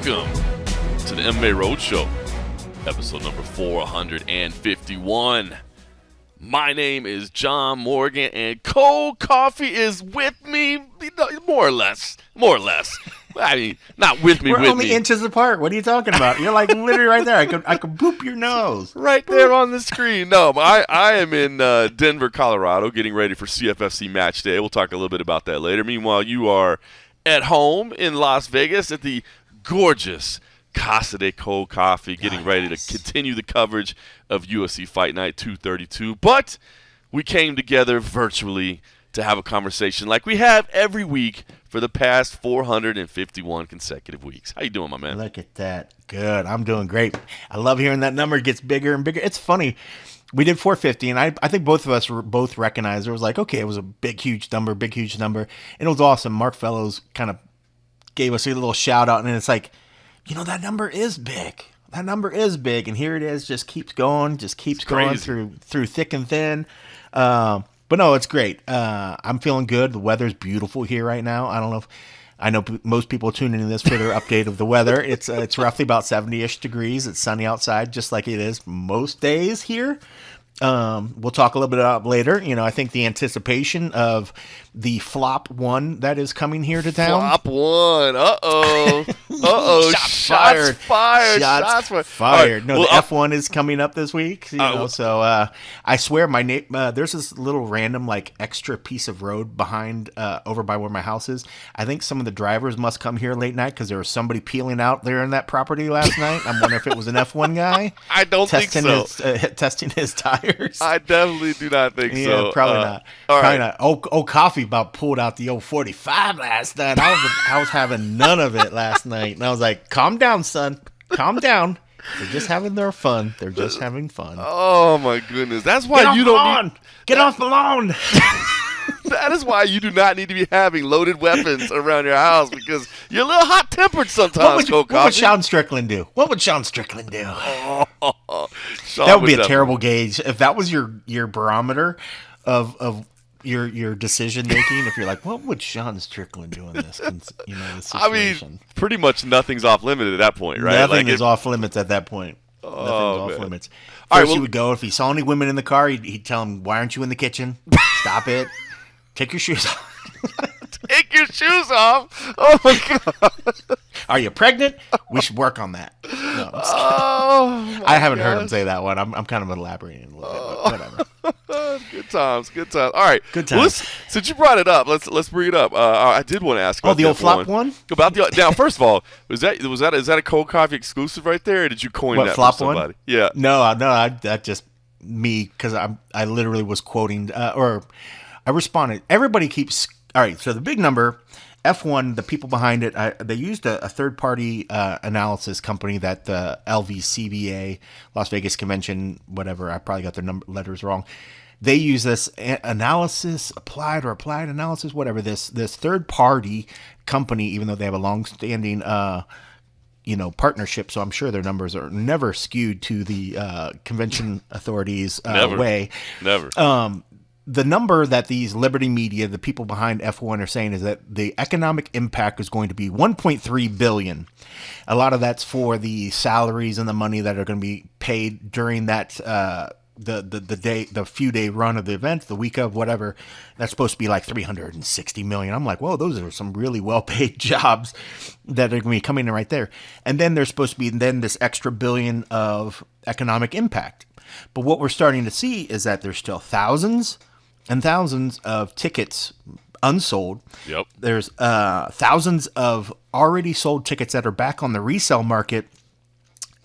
Welcome to the MMA Roadshow, episode number 451. My name is John Morgan, and cold coffee is with me, more or less. I mean, not with me. We're only inches apart. What are you talking about? You're like literally right there. I could boop your nose. Right there on the screen. No, but I am in Denver, Colorado, getting ready for CFFC Match Day. We'll talk a little bit about that later. Meanwhile, you are at home in Las Vegas at the gorgeous Casa de Cold Coffee, getting ready to continue the coverage of UFC Fight Night 232. But we came together virtually to have a conversation like we have every week for the past 451 consecutive weeks. How you doing, my man? Look at that. Good. I'm doing great. I love hearing that number. It gets bigger and bigger. It's funny. We did 450, and I think both of us both recognized it was like, okay, it was a big, huge number. And it was awesome. Mark Fellows kind of gave us a little shout out, and it's like, you know, that number is big. That number is big, and here it is. Just keeps going through thick and thin. But no, it's great. I'm feeling good. The weather's beautiful here right now. I know most people tune into this for their update of the weather. It's roughly about 70-ish degrees. It's sunny outside, just like it is most days here. We'll talk a little bit about later. You know, I think the anticipation of the flop one that is coming here to town. Flop one. Uh-oh. Shots fired. Shots fired. Right. No, the F1 is coming up this week. So I swear there's this little random like extra piece of road behind over by where my house is. I think some of the drivers must come here late night because there was somebody peeling out there in that property last night. I'm wondering if it was an F1 guy. I don't think so. Testing his tires. I definitely do not think so. Yeah, probably not. Probably not. Oh, coffee about pulled out the old 45 last night. I was having none of it last night. And I was like, calm down, son. Calm down. They're just having their fun. They're just having fun. Oh, my goodness. That's why you don't Get off the lawn. That is why you do not need to be having loaded weapons around your house, because you're a little hot-tempered sometimes, What would Sean Strickland do? That would be a terrible gauge. If that was your barometer of your decision making, if you're like, what would Sean Strickland do in this? This situation? I mean, pretty much nothing's off limits at that point, right? Nothing is off limits at that point. Nothing's off limits. First, he would go, if he saw any women in the car, he'd tell them, "Why aren't you in the kitchen? Stop it. Take your shoes off." Take your shoes off? Oh, my God. Are you pregnant? We should work on that. No, I haven't heard him say that one. I'm kind of elaborating a little bit, but whatever. Good times. All right. Good times. Since you brought it up, let's bring it up. I did want to ask about the old flop one? Now, first of all, is that a cold coffee exclusive right there, or did you coin that flop for somebody? One? Yeah. No, that just me, because I literally was quoting or I responded. Everybody keeps. All right, so the big number, F1, the people behind it, they used a third-party analysis company that the LVCVA, Las Vegas Convention, whatever, I probably got their letters wrong. They use this analysis, applied analysis, whatever, this third-party company, even though they have a long-standing partnership, so I'm sure their numbers are never skewed to the convention authorities' way. Never. The number that these Liberty Media, the people behind F1, are saying is that the economic impact is going to be $1.3 billion. A lot of that's for the salaries and the money that are going to be paid during that the few day run of the event, the week of whatever. That's supposed to be like $360 million. I'm like, whoa, those are some really well paid jobs that are going to be coming in right there. And then there's supposed to be this extra billion of economic impact. But what we're starting to see is that there's still thousands and thousands of tickets unsold. Yep. There's thousands of already sold tickets that are back on the resale market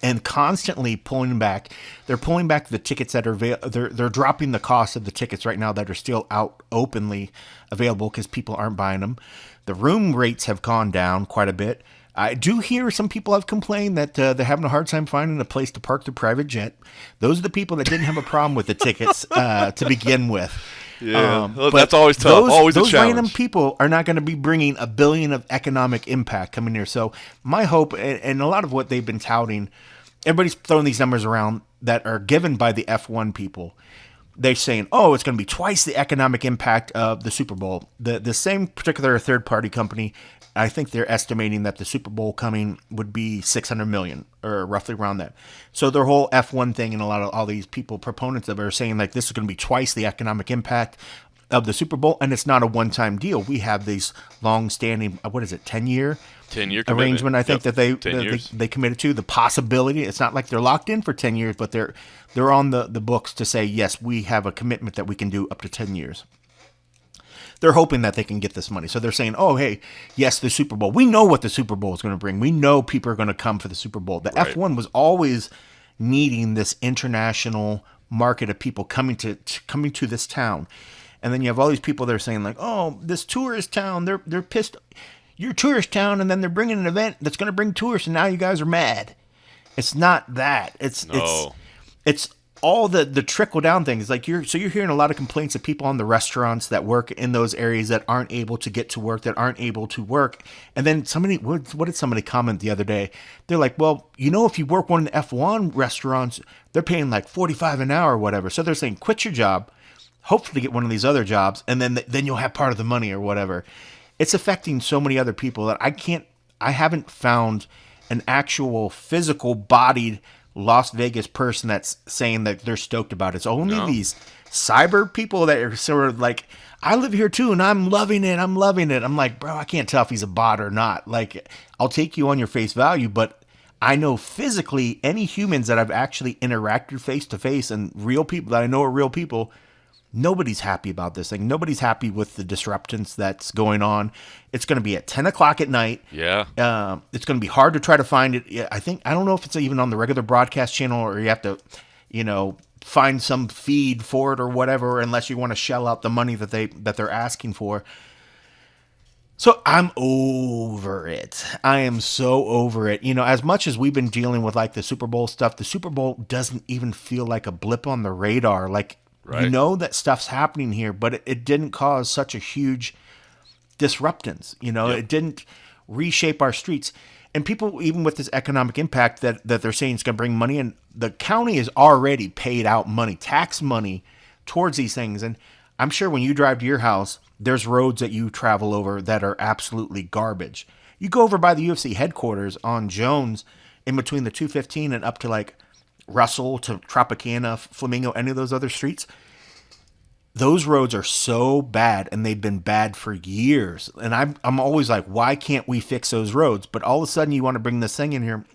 and constantly pulling back. They're pulling back the tickets that are they're dropping the cost of the tickets right now that are still out openly available because people aren't buying them. The room rates have gone down quite a bit. I do hear some people have complained that they're having a hard time finding a place to park their private jet. Those are the people that didn't have a problem with the tickets to begin with. Yeah, but that's always tough. Always a challenge. Those random people are not going to be bringing $1 billion of economic impact coming here. So my hope, and a lot of what they've been touting, everybody's throwing these numbers around that are given by the F1 people. They're saying, oh, it's going to be twice the economic impact of the Super Bowl. The same particular third-party company I think they're estimating that the Super Bowl coming would be 600 million or roughly around that. So their whole F1 thing and a lot of all these people proponents of it are saying like this is going to be twice the economic impact of the Super Bowl, and it's not a one-time deal. We have these long-standing, 10-year 10-year arrangement. I think that they committed to the possibility. It's not like they're locked in for 10 years, but they're on the books to say yes, we have a commitment that we can do up to 10 years. They're hoping that they can get this money. So they're saying, oh, hey, yes, the Super Bowl. We know what the Super Bowl is going to bring. We know people are going to come for the Super Bowl. The Right. F1 was always needing this international market of people coming to this town. And then you have all these people that are saying like, oh, this tourist town, they're pissed. You're a tourist town, and then they're bringing an event that's going to bring tourists, and now you guys are mad. It's not that. It's all the trickle down things. Like you're hearing a lot of complaints of people on the restaurants that work in those areas that aren't able to get to work, that aren't able to work. And then what did somebody comment the other day? They're like, well, if you work one of the F1 restaurants, they're paying like $45 an hour or whatever. So they're saying quit your job, hopefully get one of these other jobs, and then you'll have part of the money or whatever. It's affecting so many other people that I haven't found an actual physical bodied Las Vegas person that's saying that they're stoked about it. It's only these cyber people that are sort of like, I live here too and I'm loving it. I'm like, bro, I can't tell if he's a bot or not. Like, I'll take you on your face value, but I know physically any humans that I've actually interacted face to face and real people that I know are real people, nobody's happy about this thing. Nobody's happy with the disruptance that's going on. It's going to be at 10 o'clock at night. Yeah. It's going to be hard to try to find it. I don't know if it's even on the regular broadcast channel or you have to, find some feed for it or whatever, unless you want to shell out the money that they're asking for. So I'm over it. I am so over it. As much as we've been dealing with like the Super Bowl stuff, the Super Bowl doesn't even feel like a blip on the radar. Like, right. That stuff's happening here, but it didn't cause such a huge disruptance. Yep. It didn't reshape our streets. And people, even with this economic impact that they're saying it's going to bring money in, the county has already paid out money, tax money towards these things. And I'm sure when you drive to your house, there's roads that you travel over that are absolutely garbage. You go over by the UFC headquarters on Jones in between the 215 and up to like Russell to Tropicana, Flamingo, any of those other streets, those roads are so bad and they've been bad for years. And I'm always like, why can't we fix those roads? But all of a sudden you want to bring this thing in here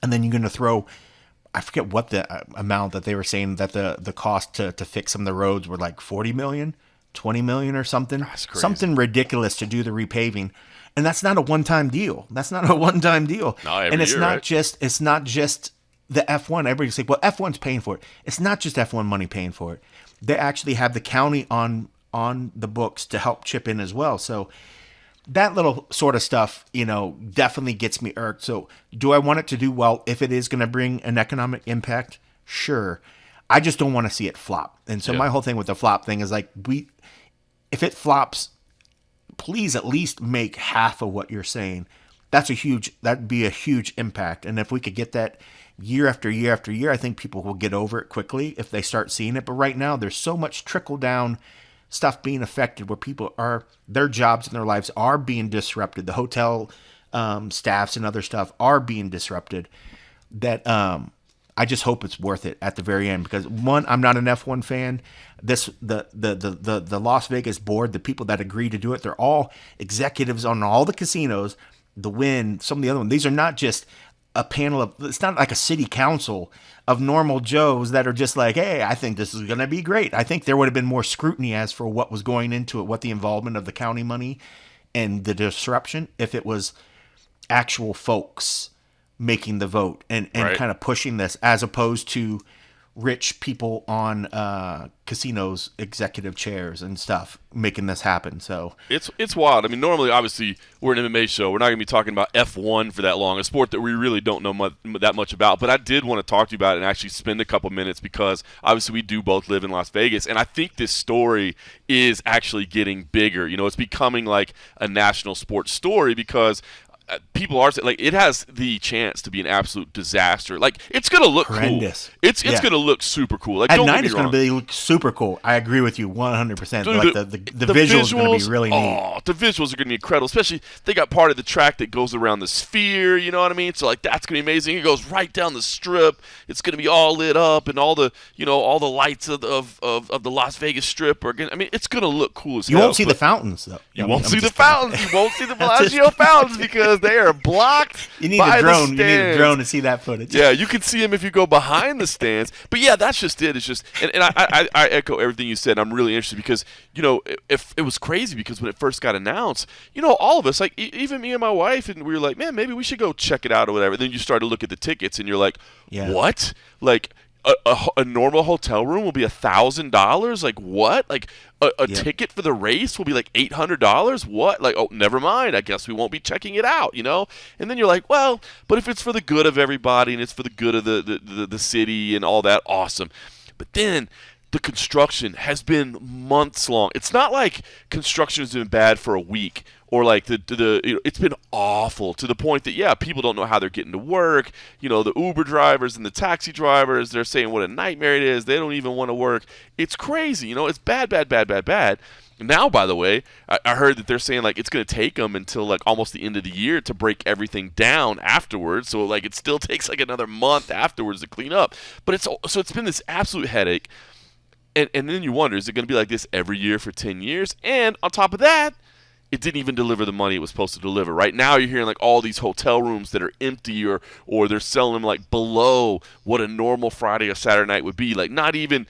and then you're going to throw, I forget what the amount that they were saying that the cost to fix some of the roads were like 40 million, 20 million or something. That's crazy. Something ridiculous to do the repaving. And that's not a one-time deal. No, and it's not just the F1. Everybody's like, well, F1's paying for it. It's not just F1 money paying for it. They actually have the county on the books to help chip in as well. So that little sort of stuff, definitely gets me irked. So do I want it to do well if it is going to bring an economic impact? Sure. I just don't want to see it flop. And so my whole thing with the flop thing is like, if it flops, please at least make half of what you're saying. That'd be a huge impact. And if we could get that year after year after year, I think people will get over it quickly if they start seeing it. But right now, there's so much trickle down stuff being affected where people their jobs and their lives are being disrupted. The hotel staffs and other stuff are being disrupted that I just hope it's worth it at the very end, because one, I'm not an F1 fan. The Las Vegas board, the people that agree to do it, they're all executives on all the casinos, the Wynn, some of the other ones. These are not just a panel of, it's not like a city council of normal Joes that are just like, hey, I think this is going to be great. I think there would have been more scrutiny as for what was going into it, what the involvement of the county money and the disruption, if it was actual folks making the vote and Right. kind of pushing this, as opposed to rich people on casinos, executive chairs and stuff making this happen. So it's wild. I mean, normally, obviously, we're an MMA show. We're not going to be talking about F1 for that long, a sport that we really don't know that much about. But I did want to talk to you about it and actually spend a couple minutes, because obviously we do both live in Las Vegas, and I think this story is actually getting bigger. It's becoming like a national sports story, because people are like, it has the chance to be an absolute disaster. Like, it's gonna look horrendous. Cool. It's gonna look super cool. Like, at don't night, get me it's wrong. going to be super cool. I agree with you 100%. Dude, like the visuals are going to be really neat. Oh, the visuals are going to be incredible. Especially they got part of the track that goes around the sphere. You know what I mean? So like that's going to be amazing. It goes right down the strip. It's going to be all lit up, and all the lights of the Las Vegas Strip are going. I mean, it's going to look cool as hell. You won't see the fountains though. You won't see the fountains. You won't see the Bellagio fountains because they are blocked. You need by a drone. The You need a stands. drone to see that footage. Yeah, you can see them if you go behind the stands. But yeah, that's just it. It's just, and I echo everything you said. I'm really interested because if it was crazy because when it first got announced, all of us, like even me and my wife, and we were like, man, maybe we should go check it out or whatever. Then you start to look at the tickets, and you're like, what? Like a normal hotel room will be $1,000. Like what? Like a ticket for the race will be like $800. What? Like, oh, never mind. I guess we won't be checking it out. And then you're like, well, but if it's for the good of everybody and it's for the good of the city and all that, awesome. But then the construction has been months long. It's not like construction has been bad for a week or like it's been awful to the point that people don't know how they're getting to work. The Uber drivers and the taxi drivers, they're saying what a nightmare it is. They don't even want to work. It's crazy. It's bad, bad, bad, bad, bad. Now, by the way, I heard that they're saying like it's going to take them until like almost the end of the year to break everything down afterwards. So like it still takes like another month afterwards to clean up. But it's been this absolute headache. And then you wonder, is it going to be like this every year for 10 years? And on top of that, it didn't even deliver the money it was supposed to deliver. Right now you're hearing like all these hotel rooms that are empty or they're selling them like below what a normal Friday or Saturday night would be. Like not even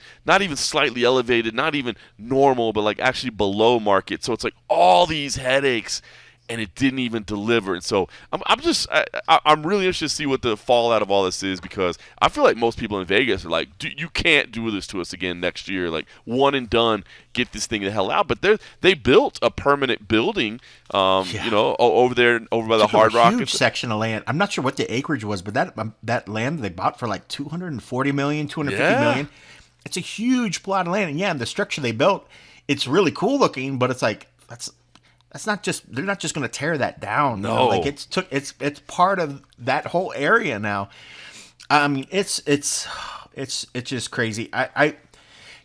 slightly elevated, not even normal, but like actually below market. So it's like all these headaches. And it didn't even deliver. And so I'm really interested to see what the fallout of all this is because I feel like most people in Vegas are like, you can't do this to us again next year. Like one and done, get this thing the hell out. But they built a permanent building, over there over by the Hard Rock. Huge section of land. I'm not sure what the acreage was, but that land they bought for like $240 million, $250 million. It's a huge plot of land. And the structure they built, it's really cool looking, but it's like that's not just, they're not just going to tear that down. No. Like it's part of that whole area now. I mean, it's just crazy.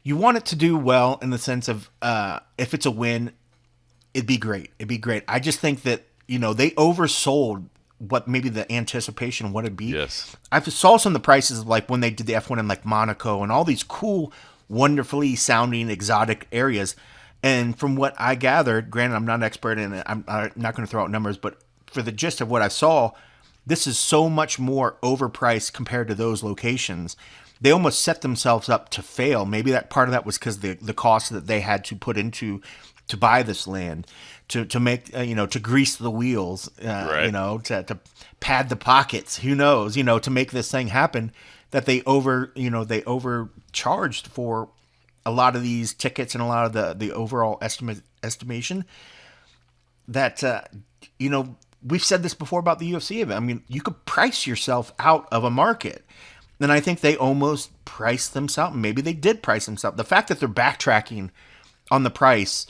You want it to do well in the sense of, if it's a win, it'd be great. I just think that, they oversold what maybe the anticipation would it be. Yes. I saw some of the prices of like when they did the F1 in like Monaco and all these cool, wonderfully sounding exotic areas. And from what I gathered, granted, I'm not an expert in it, I'm not going to throw out numbers, but for the gist of what I saw, this is so much more overpriced compared to those locations. They almost set themselves up to fail. Maybe that part of that was because the cost that they had to put into to buy this land, to make to grease the wheels, right. To pad the pockets. Who knows? To make this thing happen, that they overcharged for a lot of these tickets and a lot of the overall estimation that, we've said this before about the UFC event. I mean, you could price yourself out of a market. And I think they almost priced themselves. Maybe they did price themselves. The fact that they're backtracking on the price,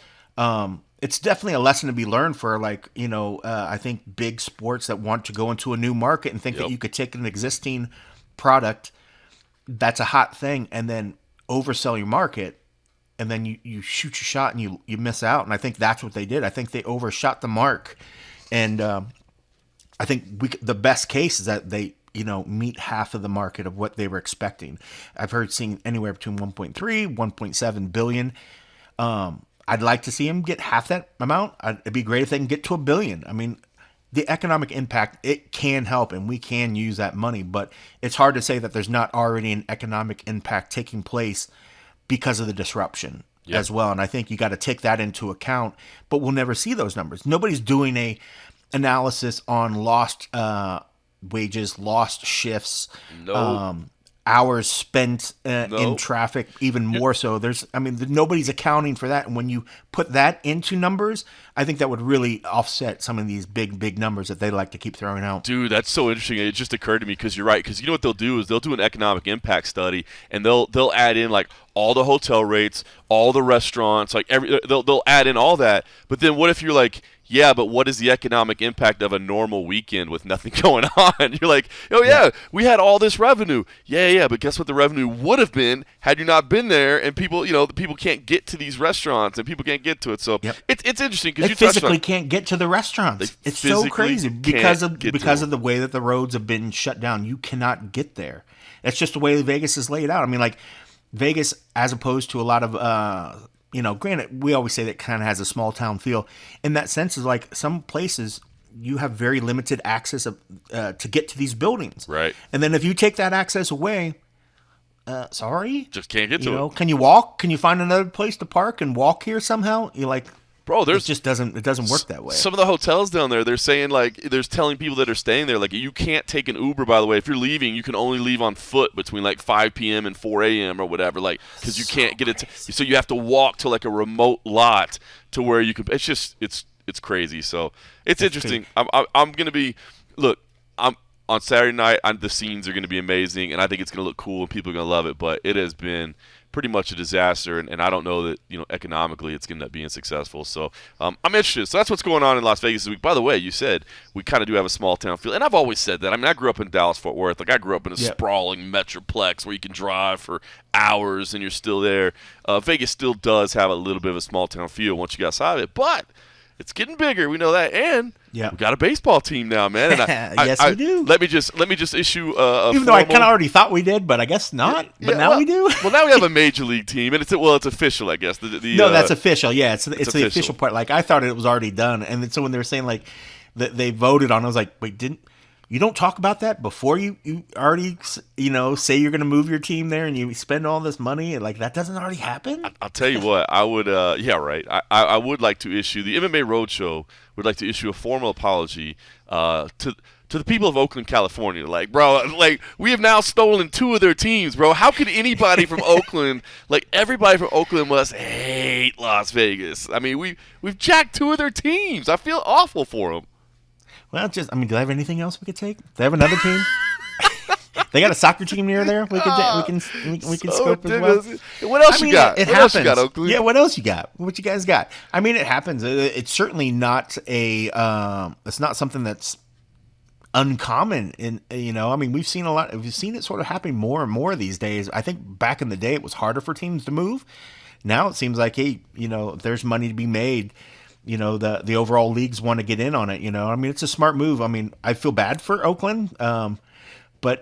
it's definitely a lesson to be learned for I think big sports that want to go into a new market and think that you could take an existing product that's a hot thing and then oversell your market, and then you shoot your shot and you miss out. And I think that's what they did. I think they overshot the mark, and I think the best case is that they meet half of the market of what they were expecting. I've heard seeing anywhere between 1.3 1.7 billion. I'd like to see them get half that amount. It'd be great if they can get to $1 billion. I mean, the economic impact, it can help, and we can use that money, but it's hard to say that there's not already an economic impact taking place because of the disruption as well. And I think you got to take that into account, but we'll never see those numbers. Nobody's doing a analysis on lost wages, lost shifts, hours spent in traffic, even more so. Nobody's accounting for that. And when you put that into numbers, I think that would really offset some of these big numbers that they like to keep throwing out. Dude, that's so interesting. It just occurred to me because you're right. Because you know what they'll do is they'll do an economic impact study and they'll add in like all the hotel rates, all the restaurants, like they'll add in all that. But then what if you're like, yeah, but what is the economic impact of a normal weekend with nothing going on? You're like, oh yeah, we had all this revenue. Yeah, but guess what the revenue would have been had you not been there, and people, the people can't get to these restaurants, and people can't get to it. So it's interesting because they physically can't get to the restaurants. It's so crazy because of the way that the roads have been shut down. You cannot get there. That's just the way Vegas is laid out. I mean, like Vegas, as opposed to a lot of granted, we always say that kind of has a small town feel. In that sense, is like some places you have very limited access to get to these buildings. Right. And then if you take that access away, sorry, just can't get to it. Can you walk? Can you find another place to park and walk here somehow? You're like, bro, it doesn't work that way. Some of the hotels down there, they're saying they're telling people that are staying there, like, you can't take an Uber, by the way. If you're leaving, you can only leave on foot between like 5 p.m. and 4 a.m. or whatever, like, because you can't get it. So you have to walk to like a remote lot to where you can. It's just it's crazy. So it's interesting. I'm gonna be on Saturday night. The scenes are gonna be amazing, and I think it's gonna look cool and people are gonna love it. But it has been pretty much a disaster, and I don't know that economically it's going to end up being successful. So I'm interested. So that's what's going on in Las Vegas this week. By the way, you said we kind of do have a small town feel, and I've always said that. I mean, I grew up in Dallas-Fort Worth. Like, I grew up in a sprawling metroplex where you can drive for hours and you're still there. Vegas still does have a little bit of a small town feel once you get outside of it, but it's getting bigger. We know that, and we got a baseball team now, man. And yes, we do. Let me just issue a even though I kind of already thought we did, but I guess not. But now we do. Well, now we have a major league team, and it's official, I guess. No, that's official. Yeah, it's the official part. Like, I thought it was already done, and then so when they were saying like that they voted on, I was like, wait, you don't talk about that before you already say you're going to move your team there and you spend all this money, and like that doesn't already happen? I'll tell you what, I would I would like to issue, the MMA Roadshow would like to issue a formal apology to the people of Oakland, California. Like, bro, like, we have now stolen 2 of their teams, bro. How could anybody from Oakland, like, everybody from Oakland must hate Las Vegas? I mean, we've jacked 2 of their teams. I feel awful for them. Well, do they have anything else we could take? Do they have another team? They got a soccer team near there. We can scope as well. What else you got? It happens. Else you got, Oakland? Yeah, what else you got? What you guys got? I mean, it happens. It's certainly not it's not something that's uncommon I mean, we've seen it sort of happening more and more these days. I think back in the day it was harder for teams to move. Now it seems like, hey, if there's money to be made, the overall leagues want to get in on it. I mean, it's a smart move. I mean, I feel bad for Oakland, but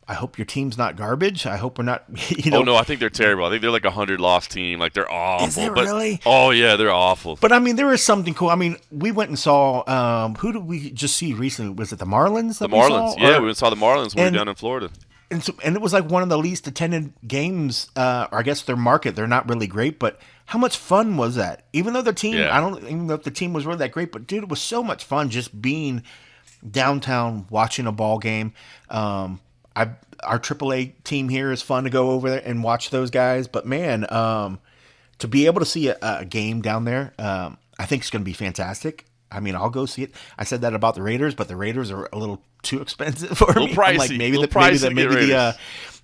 I hope your team's not garbage. I hope we're not. Oh no, I think they're terrible. I think they're like a 100-loss team. Like, they're awful. Is it really? Oh yeah, they're awful. But I mean, there is something cool. I mean, we went and saw. Who did we just see recently? Was it the Marlins? The Marlins. Yeah, we saw the Marlins when we were down in Florida. And it was like one of the least attended games. Or I guess their market, they're not really great, but how much fun was that? Even though the team, I don't even know if the team was really that great, but dude, it was so much fun just being downtown watching a ball game. Our AAA team here is fun to go over there and watch those guys. But man, to be able to see a game down there, I think it's going to be fantastic. I mean, I'll go see it. I said that about the Raiders, but the Raiders are a little too expensive for me. Pricey. I'm like,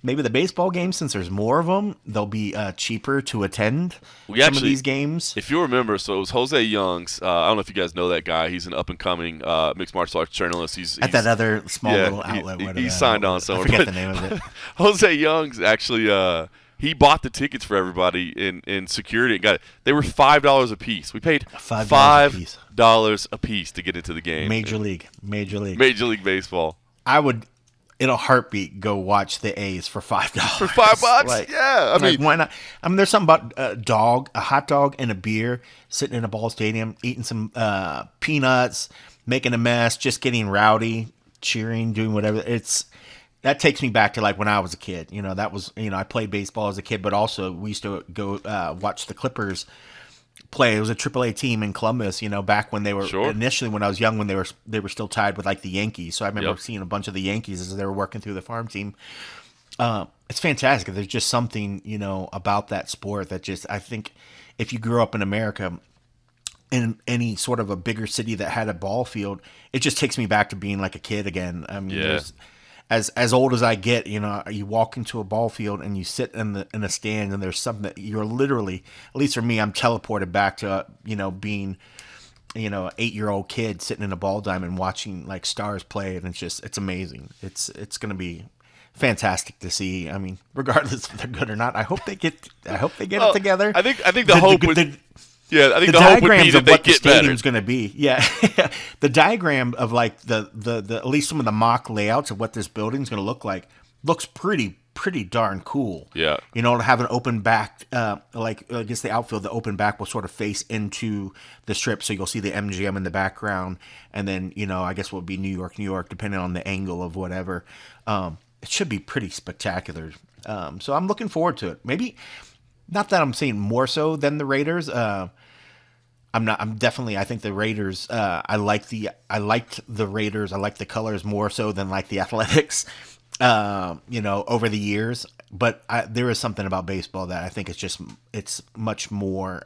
maybe the baseball game, since there's more of them, they'll be cheaper to attend some of these games. If you remember, so it was Jose Youngs. I don't know if you guys know that guy. He's an up-and-coming mixed martial arts journalist. He's at that other small little outlet. He signed on somewhere. I forget the name of it. Jose Youngs actually he bought the tickets for everybody in security. They were $5 a piece. We paid $5 a piece to get into the game. Major League Baseball. I would, in a heartbeat, go watch the A's for $5. For $5? Like, yeah. I mean, why not? I mean, there's something about a hot dog and a beer, sitting in a ball stadium, eating some peanuts, making a mess, just getting rowdy, cheering, doing whatever. That takes me back to like when I was a kid. That was, I played baseball as a kid, but also we used to go watch the Clippers play. It was a AAA team in Columbus, back when they were initially, when I was young, when they were still tied with like the Yankees. So I remember seeing a bunch of the Yankees as they were working through the farm team. It's fantastic. There's just something, about that sport that just, I think if you grew up in America, in any sort of a bigger city that had a ball field, it just takes me back to being like a kid again. I mean, as old as I get, you walk into a ball field and you sit in a stand, and there's something that you're literally, at least for me, I'm teleported back to, being an 8-year-old kid sitting in a ball diamond watching like stars play, and it's amazing. It's going to be fantastic to see. I mean, regardless if they're good or not, I hope they get it together. I think the hope would. Yeah, I think the hope would be that they get better. Stadium's going to be. Yeah, the diagram of like the at least some of the mock layouts of what this building's going to look like looks pretty darn cool. Yeah, to have an open back, like I guess the outfield, the open back will sort of face into the strip, so you'll see the MGM in the background, and then I guess will be New York, depending on the angle of whatever. It should be pretty spectacular. So I'm looking forward to it. Maybe not that I'm saying more so than the Raiders. I'm definitely. I think the Raiders. I liked the Raiders. I like the colors more so than like the Athletics. Over the years, but there is something about baseball that I think it's much more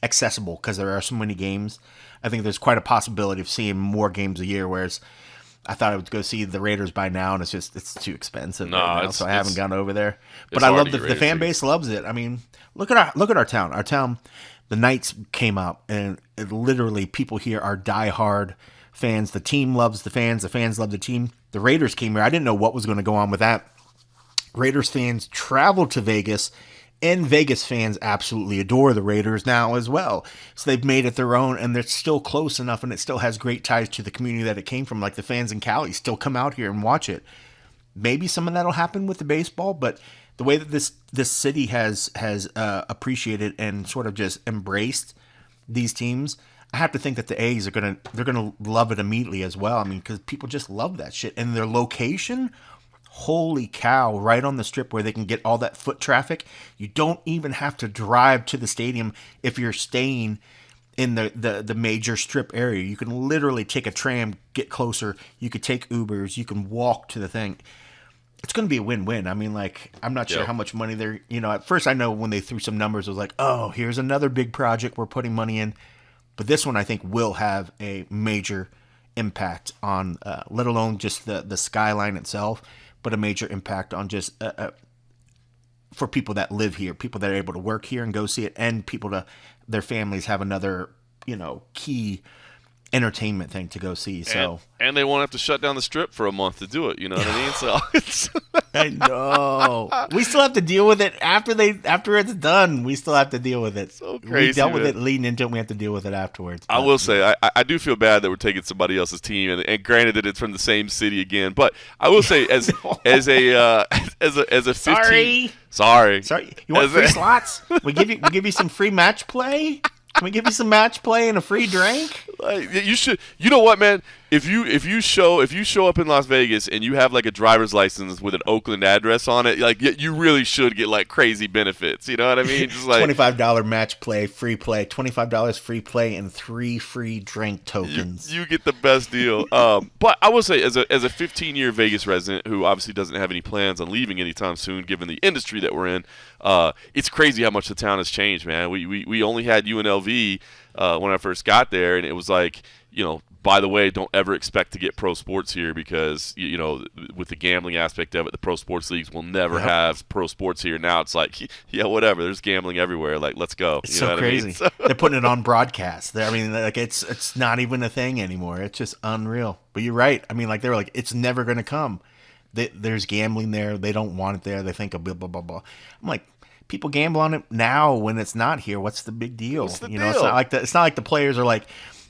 accessible because there are so many games. I think there's quite a possibility of seeing more games a year, whereas I thought I would go see the Raiders by now, and it's too expensive right now, so I haven't gone over there. But I love the fan base loves it. I mean, look at our town. Our town, the Knights came out, and literally people here are diehard fans. The team loves the fans love the team. The Raiders came here. I didn't know what was going to go on with that. Raiders fans traveled to Vegas, and Vegas fans absolutely adore the Raiders now as well. So they've made it their own, and they're still close enough, and it still has great ties to the community that it came from. Like the fans in Cali still come out here and watch it. Maybe some of that will happen with the baseball, but the way that this city has appreciated and sort of just embraced these teams, I have to think that the A's they're gonna love it immediately as well. I mean, because people just love that shit, and their location, holy cow, right on the strip where they can get all that foot traffic. You don't even have to drive to the stadium if you're staying in the major strip area. You can literally take a tram, get closer. You could take Ubers. You can walk to the thing. It's going to be a win-win. I mean, like, I'm not sure how much money they're, at first I know when they threw some numbers, it was like, oh, here's another big project we're putting money in. But this one, I think, will have a major impact on, let alone just the skyline itself, but a major impact on just for people that live here, people that are able to work here and go see it, and their families have another, key entertainment thing to go see. So and they won't have to shut down the strip for a month to do it. You know what I mean? So it's I know we still have to deal with it after it's done. We still have to deal with it. So crazy. We dealt with it leading into it. We have to deal with it afterwards. I will say I do feel bad that we're taking somebody else's team, and granted that it's from the same city again. But I will say as a 15, sorry. You want free slots? We give you some free match play. Can we give you some match play and a free drink? You should. You know what, man? If you show up in Las Vegas and you have like a driver's license with an Oakland address on it, like you really should get like crazy benefits. You know what I mean? Just like $25 match play, free play, $25 free play, and 3 free drink tokens. You get the best deal. But I will say, as a 15-year Vegas resident who obviously doesn't have any plans on leaving anytime soon, given the industry that we're in, it's crazy how much the town has changed, man. We only had UNLV when I first got there, and it was like, by the way, don't ever expect to get pro sports here because, with the gambling aspect of it, the pro sports leagues will never have pro sports here. Now it's like, yeah, whatever. There's gambling everywhere. Like, let's go. It's so crazy. I mean? They're putting it on broadcast. I mean, like it's not even a thing anymore. It's just unreal. But you're right. I mean, like they were like, it's never going to come. There's gambling there. They don't want it there. They think of blah, blah, blah, blah. I'm like, people gamble on it now when it's not here. What's the big deal? What's the deal? It's not like the players are like,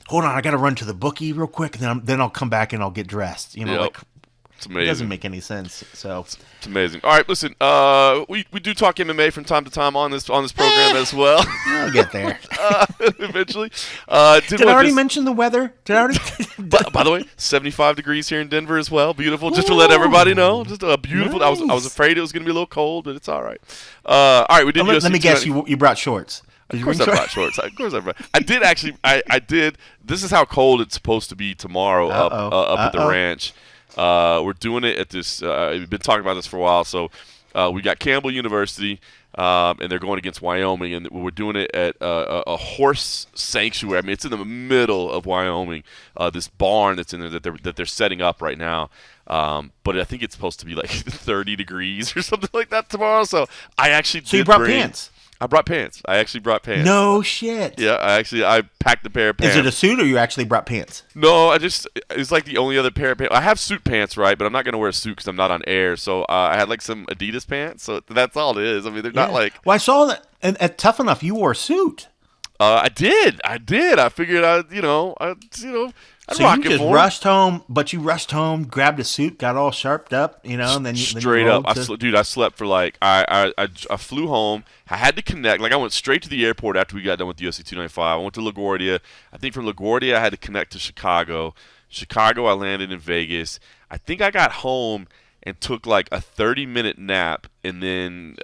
hold on, I got to run to the bookie real quick, and then I'll come back and I'll get dressed. Like it's amazing. It doesn't make any sense. So it's amazing. All right, listen, we do talk MMA from time to time on this program as well. I'll get there eventually. Did I already mention the weather? By the way, 75 degrees here in Denver as well. Beautiful. Just to let everybody know, just a beautiful. Nice. I was afraid it was going to be a little cold, but it's all right. All right, we did. Let me guess. You brought shorts. Of course I brought shorts. Of course I brought. I did actually. I did. This is how cold it's supposed to be tomorrow up at the ranch. We're doing it at this. We've been talking about this for a while. So we got Campbell University, and they're going against Wyoming, and we're doing it at a horse sanctuary. I mean, it's in the middle of Wyoming. This barn that's in there that they're setting up right now. But I think it's supposed to be like 30 degrees or something like that tomorrow. So I actually. So you brought pants. I brought pants. I actually brought pants. No shit. Yeah, I packed a pair of pants. Is it a suit or you actually brought pants? No, it's like the only other pair of pants. I have suit pants, right? But I'm not going to wear a suit because I'm not on air. So I had like some Adidas pants. So that's all it is. I mean, they're not like. Well, I saw that at Tough Enough you wore a suit. I did. I figured I'd So you just rushed home, but you rushed home, grabbed a suit, got all sharped up, and then straight up. I slept for like I flew home. I had to connect. Like I went straight to the airport after we got done with the UFC 295. I went to LaGuardia. I think from LaGuardia I had to connect to Chicago. Chicago, I landed in Vegas. I think I got home and took like a 30-minute nap and then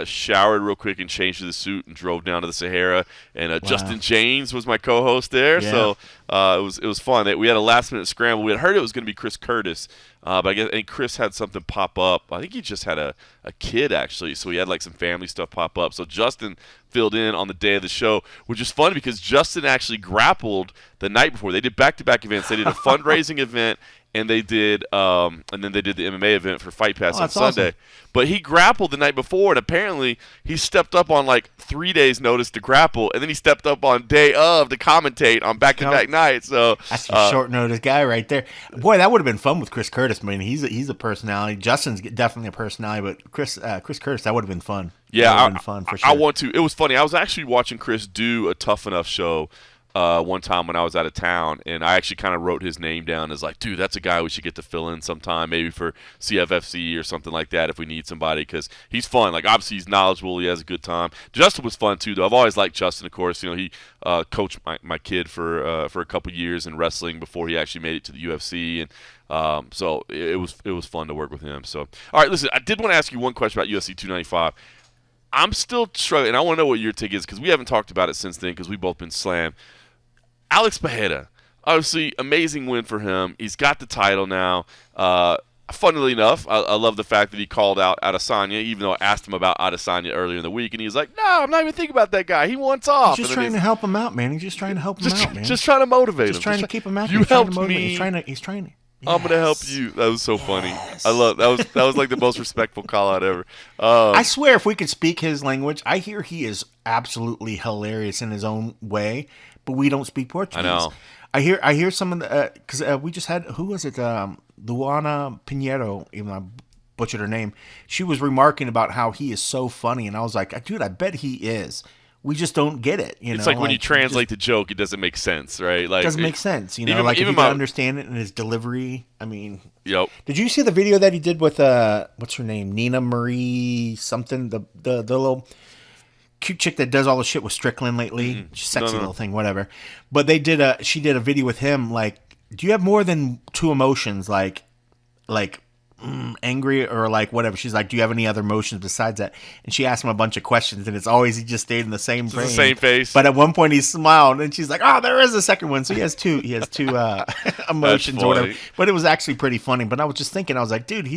showered real quick and changed to the suit and drove down to the Sahara. And Wow. Justin James was my co-host there, so it was fun. We had a last-minute scramble. We had heard it was going to be Chris Curtis, but I think Chris had something pop up. I think he just had a kid, actually, so he had like some family stuff pop up. So Justin filled in on the day of the show, which is fun because Justin actually grappled the night before. They did back-to-back events. They did a fundraising event, and then they did the MMA event for Fight Pass on Sunday. Awesome. But he grappled the night before, and apparently he stepped up on like 3 days' notice to grapple, and then he stepped up on day of to commentate on back-to-back nights. So that's a short notice guy right there. Boy, that would have been fun with Chris Curtis. I mean, he's a personality. Justin's definitely a personality, but Chris Curtis, that would have been fun. Yeah, fun for sure. I want to. It was funny. I was actually watching Chris do a Tough Enough show one time when I was out of town, and I actually kind of wrote his name down as like, dude, that's a guy we should get to fill in sometime, maybe for CFFC or something like that if we need somebody, because he's fun. Like, obviously he's knowledgeable, he has a good time. Justin was fun too, though. I've always liked Justin, of course. He coached my kid for a couple years in wrestling before he actually made it to the UFC, and so it was fun to work with him. So, all right, listen, I did want to ask you one question about UFC 295. I'm still struggling, and I want to know what your take is because we haven't talked about it since then because we've both been slammed. Alex Pereira, obviously, amazing win for him. He's got the title now. Funnily enough, I love the fact that he called out Adesanya, even though I asked him about Adesanya earlier in the week, and he was like, "No, I'm not even thinking about that guy. He wants off." He's just trying to help him out, man. He's just trying to help him out, man. Just trying to motivate him. Just trying to keep him out. You helped me. He's trying. Yes. I'm gonna help you. That was so funny. I love that. Was like the most respectful call out ever. I swear, if we could speak his language, I hear he is absolutely hilarious in his own way, but we don't speak Portuguese. I know. I hear some of the because we just had, who was it? Luana Pinheiro, even though I butchered her name. She was remarking about how he is so funny, and I was like, dude, I bet he is. We just don't get it. It's like when you translate the joke, it doesn't make sense, right? Like, it doesn't make sense. Even if you can understand it in his delivery. I mean, yep. Did you see the video that he did with what's her name, Nina Marie something, the little cute chick that does all the shit with Strickland lately? Mm-hmm. Sexy little thing, whatever. But she did a video with him like, do you have more than two emotions, like angry or like whatever? She's like, do you have any other emotions besides that? And she asked him a bunch of questions, and it's always he just stayed in the same frame, the same face. But at one point he smiled, and she's like, oh, there is a second one. So he has two emotions or whatever. But it was actually pretty funny. But I was just thinking, I was like, dude,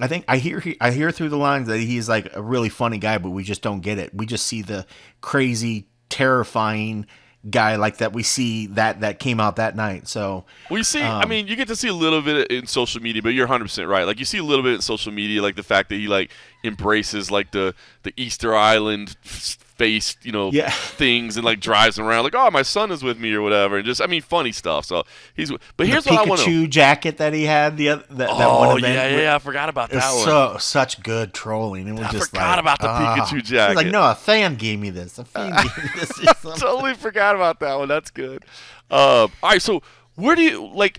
I hear through the lines that he's like a really funny guy, but we just don't get it. We just see the crazy, terrifying guy like that we see that came out that night. So we see, I mean, you get to see a little bit in social media, but you're 100% right. Like, you see a little bit in social media, like the fact that he like embraces like the Easter Island face, things, and like drives around like, oh, my son is with me or whatever, and just, I mean, funny stuff. So but here's what I want to. The Pikachu jacket that he had that one event. Yeah, I forgot about that one. Such good trolling. And I forgot about the Pikachu jacket. Like, no, a fan gave me this. Totally forgot about that one. That's good. All right, so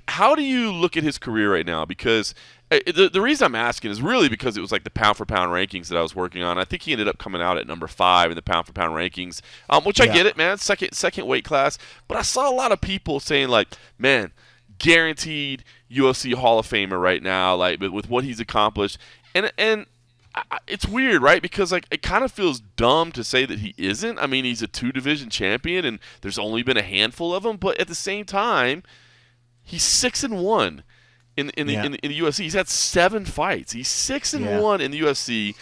how do you look at his career right now? Because the reason I'm asking is really because it was like the pound for pound rankings that I was working on. I think he ended up coming out at number 5 in the pound for pound rankings, which I get it, man. Second weight class. But I saw a lot of people saying like, man, guaranteed UFC Hall of Famer right now, like with what he's accomplished. And it's weird, right? Because like it kind of feels dumb to say that he isn't. I mean, he's a 2-division champion, and there's only been a handful of them. But at the same time, he's 6-1. In the UFC, he's had 7 fights. He's 6-1 in the UFC.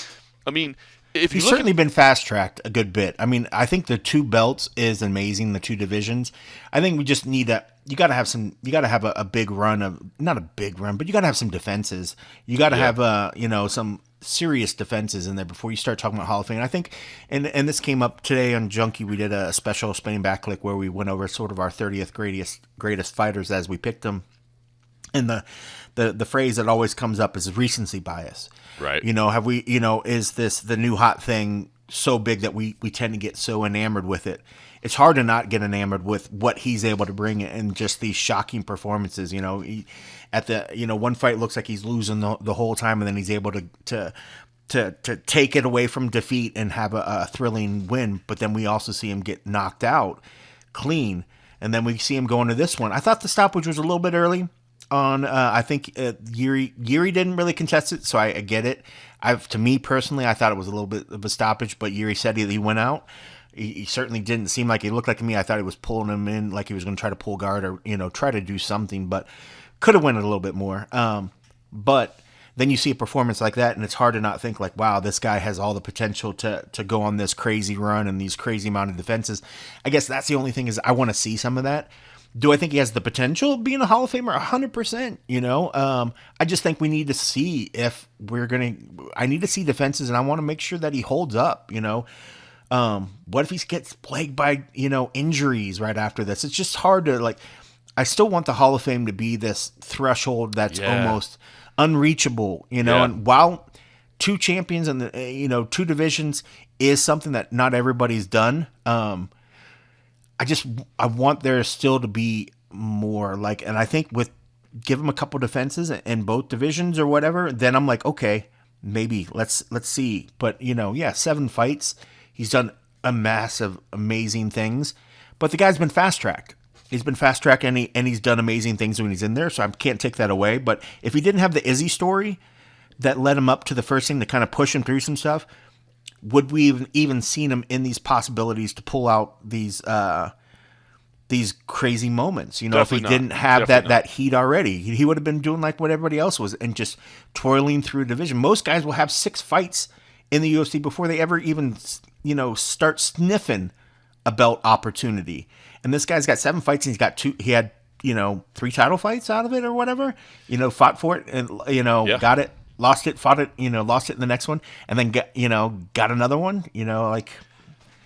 I mean, if he's certainly been fast tracked a good bit. I mean, I think the 2 belts is amazing. The 2 divisions. I think we just need you got to have some. You got to have a big run of, not a big run, but you got to have some defenses. You got to have some serious defenses in there before you start talking about Hall of Fame. And I think, and this came up today on Junkie. We did a special spinning back click where we went over sort of our 30th greatest fighters as we picked them. And the phrase that always comes up is recency bias. Right. Have we, is this the new hot thing so big that we tend to get so enamored with it? It's hard to not get enamored with what he's able to bring and just these shocking performances. At the one fight looks like he's losing the whole time, and then he's able to take it away from defeat and have a thrilling win. But then we also see him get knocked out clean, and then we see him go into this one. I thought the stoppage was a little bit early. I think Yuri didn't really contest it, so I get it. To me personally, I thought it was a little bit of a stoppage, but Yuri said he went out. He certainly didn't seem like he looked like to me. I thought he was pulling him in like he was going to try to pull guard or try to do something, but could have went it a little bit more. But then you see a performance like that, and it's hard to not think like, wow, this guy has all the potential to go on this crazy run and these crazy amount of defenses. I guess that's the only thing is I want to see some of that. Do I think he has the potential of being a Hall of Famer? 100%. I just think we need to see if I need to see defenses, and I want to make sure that he holds up. What if he gets plagued by injuries right after this? It's just hard to I still want the Hall of Fame to be this threshold that's almost unreachable. And while two champions and two divisions is something that not everybody's done. I want there still to be more and I think give him a couple defenses in both divisions or whatever, then I'm like, okay, maybe let's see. But 7 fights, he's done a massive, amazing things, but the guy's been fast tracked. He's been fast tracked and he's done amazing things when he's in there. So I can't take that away. But if he didn't have the Izzy story that led him up to the first thing to kind of push him through some stuff, would we even seen him in these possibilities to pull out these crazy moments? If he didn't have that heat already, he would have been doing like what everybody else was and just toiling through a division. Most guys will have 6 fights in the UFC before they ever even start sniffing a belt opportunity. And this guy's got 7 fights and he's got 2. He had 3 title fights out of it or whatever. Fought for it and got it. Lost it, fought it, lost it in the next one, and then got another one,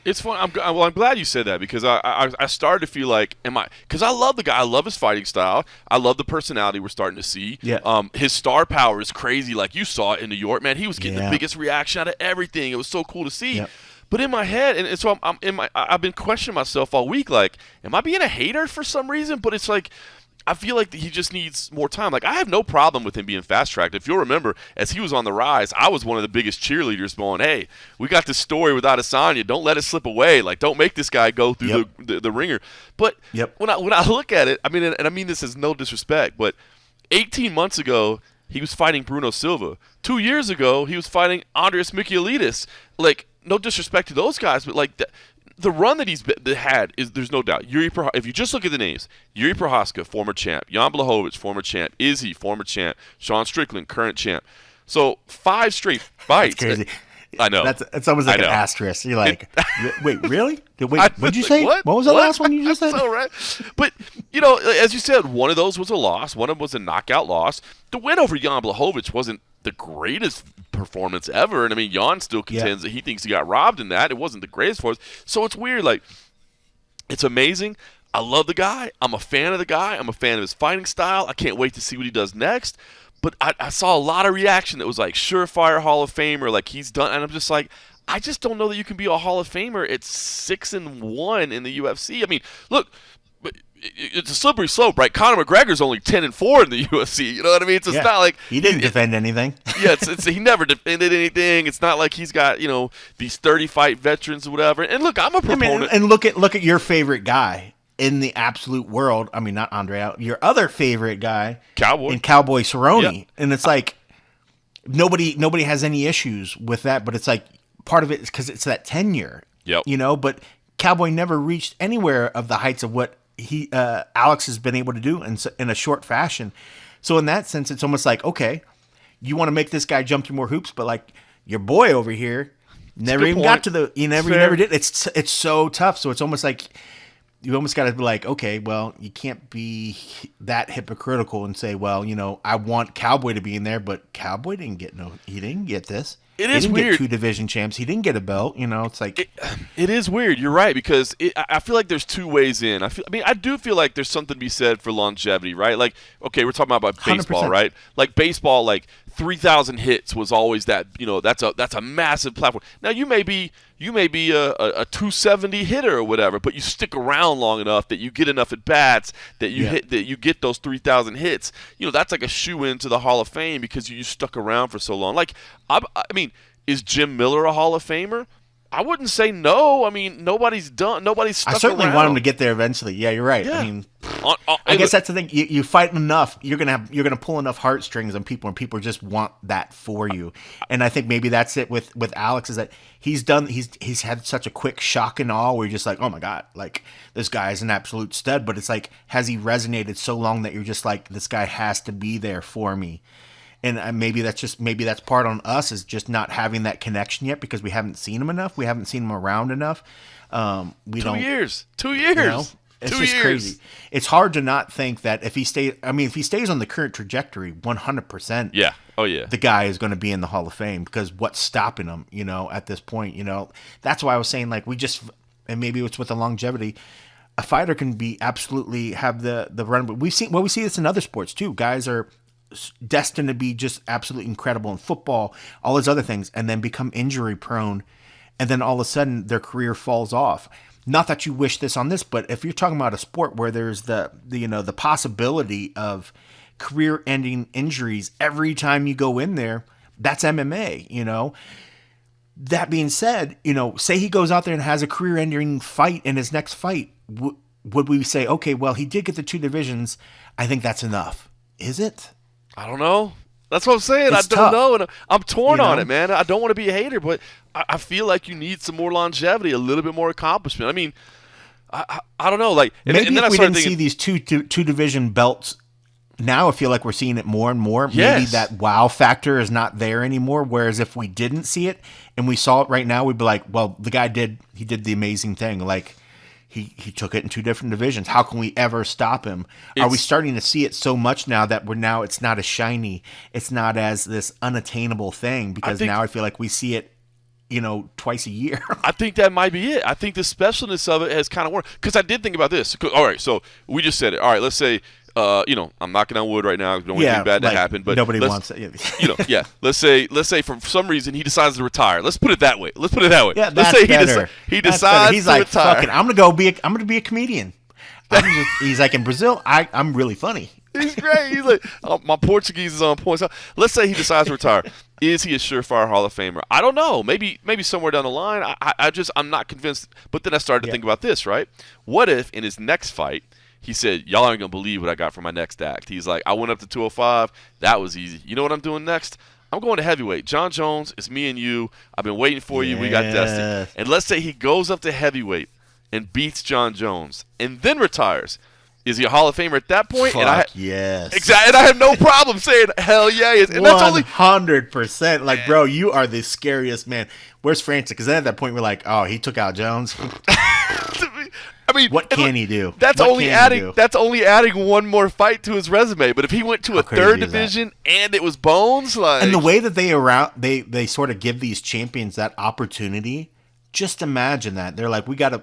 It's fun. I'm glad you said that because I started to feel like, because I love the guy. I love his fighting style. I love the personality we're starting to see. Yeah. His star power is crazy. Like you saw it in New York, man. He was getting the biggest reaction out of everything. It was so cool to see. Yep. But in my head, and so I've been questioning myself all week. Like, am I being a hater for some reason? But it's like, I feel like he just needs more time. Like, I have no problem with him being fast-tracked. If you'll remember, as he was on the rise, I was one of the biggest cheerleaders going, hey, we got this story with Adesanya. Don't let it slip away. Like, don't make this guy go through the ringer. But when I look at it, I mean, and I mean this is no disrespect, but 18 months ago, he was fighting Bruno Silva. 2 years ago, he was fighting Andreas Michailidis. Like, no disrespect to those guys, but, like, the run that he's had is, there's no doubt. If you just look at the names, Yuri Prohaska, former champ. Jan Blachowicz, former champ. Izzy, former champ. Sean Strickland, current champ. So 5 straight fights. That's crazy. I know. It's almost like an asterisk. You're like, wait, really? What'd you say? What was the last one you just said? So right. But, as you said, one of those was a loss. One of them was a knockout loss. The win over Jan Blachowicz wasn't the greatest performance ever. And, I mean, Jan still contends that he thinks he got robbed in that. It wasn't the greatest for us. So it's weird. Like, it's amazing. I love the guy. I'm a fan of the guy. I'm a fan of his fighting style. I can't wait to see what he does next. But I saw a lot of reaction that was like, surefire Hall of Famer, like he's done. And I'm just like, I just don't know that you can be a Hall of Famer at 6-1 in the UFC. I mean, look, it's a slippery slope, right? Conor McGregor's only 10-4 in the UFC. You know what I mean? It's not like he didn't defend anything. He never defended anything. It's not like he's got these 30-fight veterans or whatever. And look, I'm a proponent. And look at your favorite guy in the absolute world. I mean, not Andre. Your other favorite guy, Cowboy Cerrone. Yep. And it's like nobody has any issues with that. But it's like part of it is because it's that tenure. Yep. But Cowboy never reached anywhere of the heights of what Alex has been able to do in a short fashion. So in that sense, it's almost like, okay, you want to make this guy jump through more hoops, but like your boy over here never even got to you never did. It's so tough. So it's almost like you almost got to be like, okay, well, you can't be that hypocritical and say, well, I want Cowboy to be in there, but Cowboy he didn't get this. It He is didn't weird. get 2 division champs. He didn't get a belt. It's like It is weird. You're right, because I feel like there's two ways in. I do feel like there's something to be said for longevity, right? Like, okay, we're talking about baseball, 100%. right? Like baseball, like 3,000 hits was always that. That's a massive platform. Now you may be a 270 hitter or whatever, but you stick around long enough that you get enough at bats that you get those 3,000 hits. That's like a shoe in to the Hall of Fame because you stuck around for so long. Like, I mean, is Jim Miller a Hall of Famer? I wouldn't say no. I mean, nobody's stuck I certainly around. want him to get there eventually. Yeah, you're right. Yeah. I mean, I guess that's the thing. You fight enough, you're gonna pull enough heartstrings on people, and people just want that for you. And I think maybe that's it with Alex, is that he's had such a quick shock and awe where you're just like, oh my god, like this guy is an absolute stud. But it's like, has he resonated so long that you're just like, this guy has to be there for me. And maybe that's part on us, is just not having that connection yet because we haven't seen him enough. We haven't seen him around enough. 2 years. 2 years. It's 2 just years. crazy. It's hard to not think that if he stays on the current trajectory, 100%. Yeah. Oh yeah. The guy is going to be in the Hall of Fame, because what's stopping him? At this point, that's why I was saying, like, and maybe it's with the longevity. A fighter can be absolutely have the run. But we see this in other sports too. Guys are destined to be just absolutely incredible in football, all those other things, and then become injury prone, and then all of a sudden their career falls off. Not that you wish this on this, but if you're talking about a sport where there's the possibility of career ending injuries every time you go in there, that's MMA. That being said, say he goes out there and has a career ending fight in his next fight, would we say, okay, well, he did get the 2 divisions, I think that's enough? Is it? I don't know. That's what I'm saying. It's I don't tough. know, and I'm torn on know? it, man. I don't want to be a hater, but I feel like you need some more longevity, a little bit more accomplishment. I mean, I don't know. Like, Maybe and then if I we started didn't see thinking, these two division belts, now I feel like we're seeing it more and more. Maybe Yes. that wow factor is not there anymore. Whereas if we didn't see it and we saw it right now, we'd be like, well, the guy did the amazing thing. Like, he took it in 2 different divisions. How can we ever stop him? Are we starting to see it so much now that it's not as shiny? It's not as this unattainable thing, because now I feel like we see it, twice a year. I think that might be it. I think the specialness of it has kind of worked. Because I did think about this. All right, so we just said it. All right, let's say, I'm knocking on wood right now. Don't want anything bad to happen, but nobody wants it. Yeah. Let's say for some reason he decides to retire. Let's put it that way. Yeah, Let's that's say better. he That's decides better. He's to like, retire. fuck it, I'm gonna be a comedian. He's like, in Brazil, I'm really funny. He's great. He's like, my Portuguese is on point. So let's say he decides to retire. Is he a surefire Hall of Famer? I don't know. Maybe somewhere down the line. I'm not convinced. But then I started to think about this, right? What if in his next fight he said, y'all aren't going to believe what I got for my next act. He's like, I went up to 205. That was easy. You know what I'm doing next? I'm going to heavyweight. John Jones, it's me and you. I've been waiting for you. We got Dusty. And let's say he goes up to heavyweight and beats John Jones and then retires. Is he a Hall of Famer at that point? Yes. Exactly. And I have no problem saying hell yeah. And that's only 100%. Like, bro, you are the scariest man. Where's Francis? Because then at that point we're like, oh, he took out Jones. I mean, what can he do? That's only adding one more fight to his resume. But if he went to a third division and it was Bones, like, and the way that they sort of give these champions that opportunity. Just imagine that. They're like, we gotta,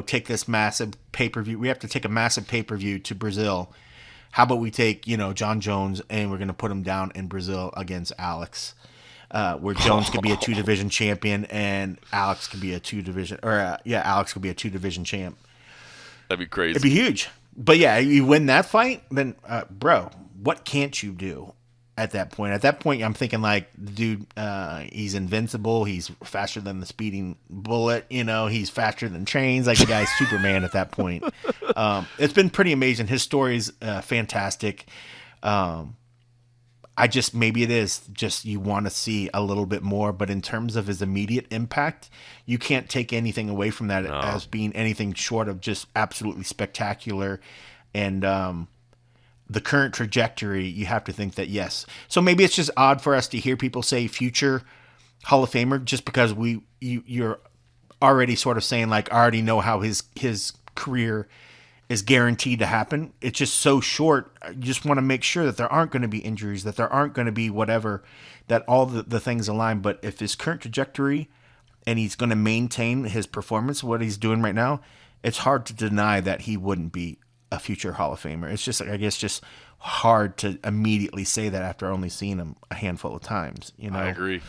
take this massive pay-per-view. We have to take a massive pay-per-view to Brazil. How about we take, John Jones, and we're gonna put him down in Brazil against Alex, where Jones could be a 2-division champion and Alex could be a 2-division, Alex could be a 2-division champ. That'd be crazy. It'd be huge. But yeah, you win that fight, then, bro, what can't you do? At that point, I'm thinking like, dude, he's invincible. He's faster than the speeding bullet. He's faster than trains. Like, the guy's Superman at that point. It's been pretty amazing. His story's fantastic. Maybe it is just you want to see a little bit more. But in terms of his immediate impact, you can't take anything away from that as being anything short of just absolutely spectacular. And the current trajectory, you have to think that yes. So maybe it's just odd for us to hear people say future Hall of Famer, just because you're already sort of saying like, I already know how his career is guaranteed to happen. It's just so short. You just want to make sure that there aren't going to be injuries, that there aren't going to be whatever, that all the things align. But if his current trajectory and he's going to maintain his performance, what he's doing right now, it's hard to deny that he wouldn't be a future Hall of Famer. It's just, I guess, just hard to immediately say that after only seeing him a handful of times. I agree.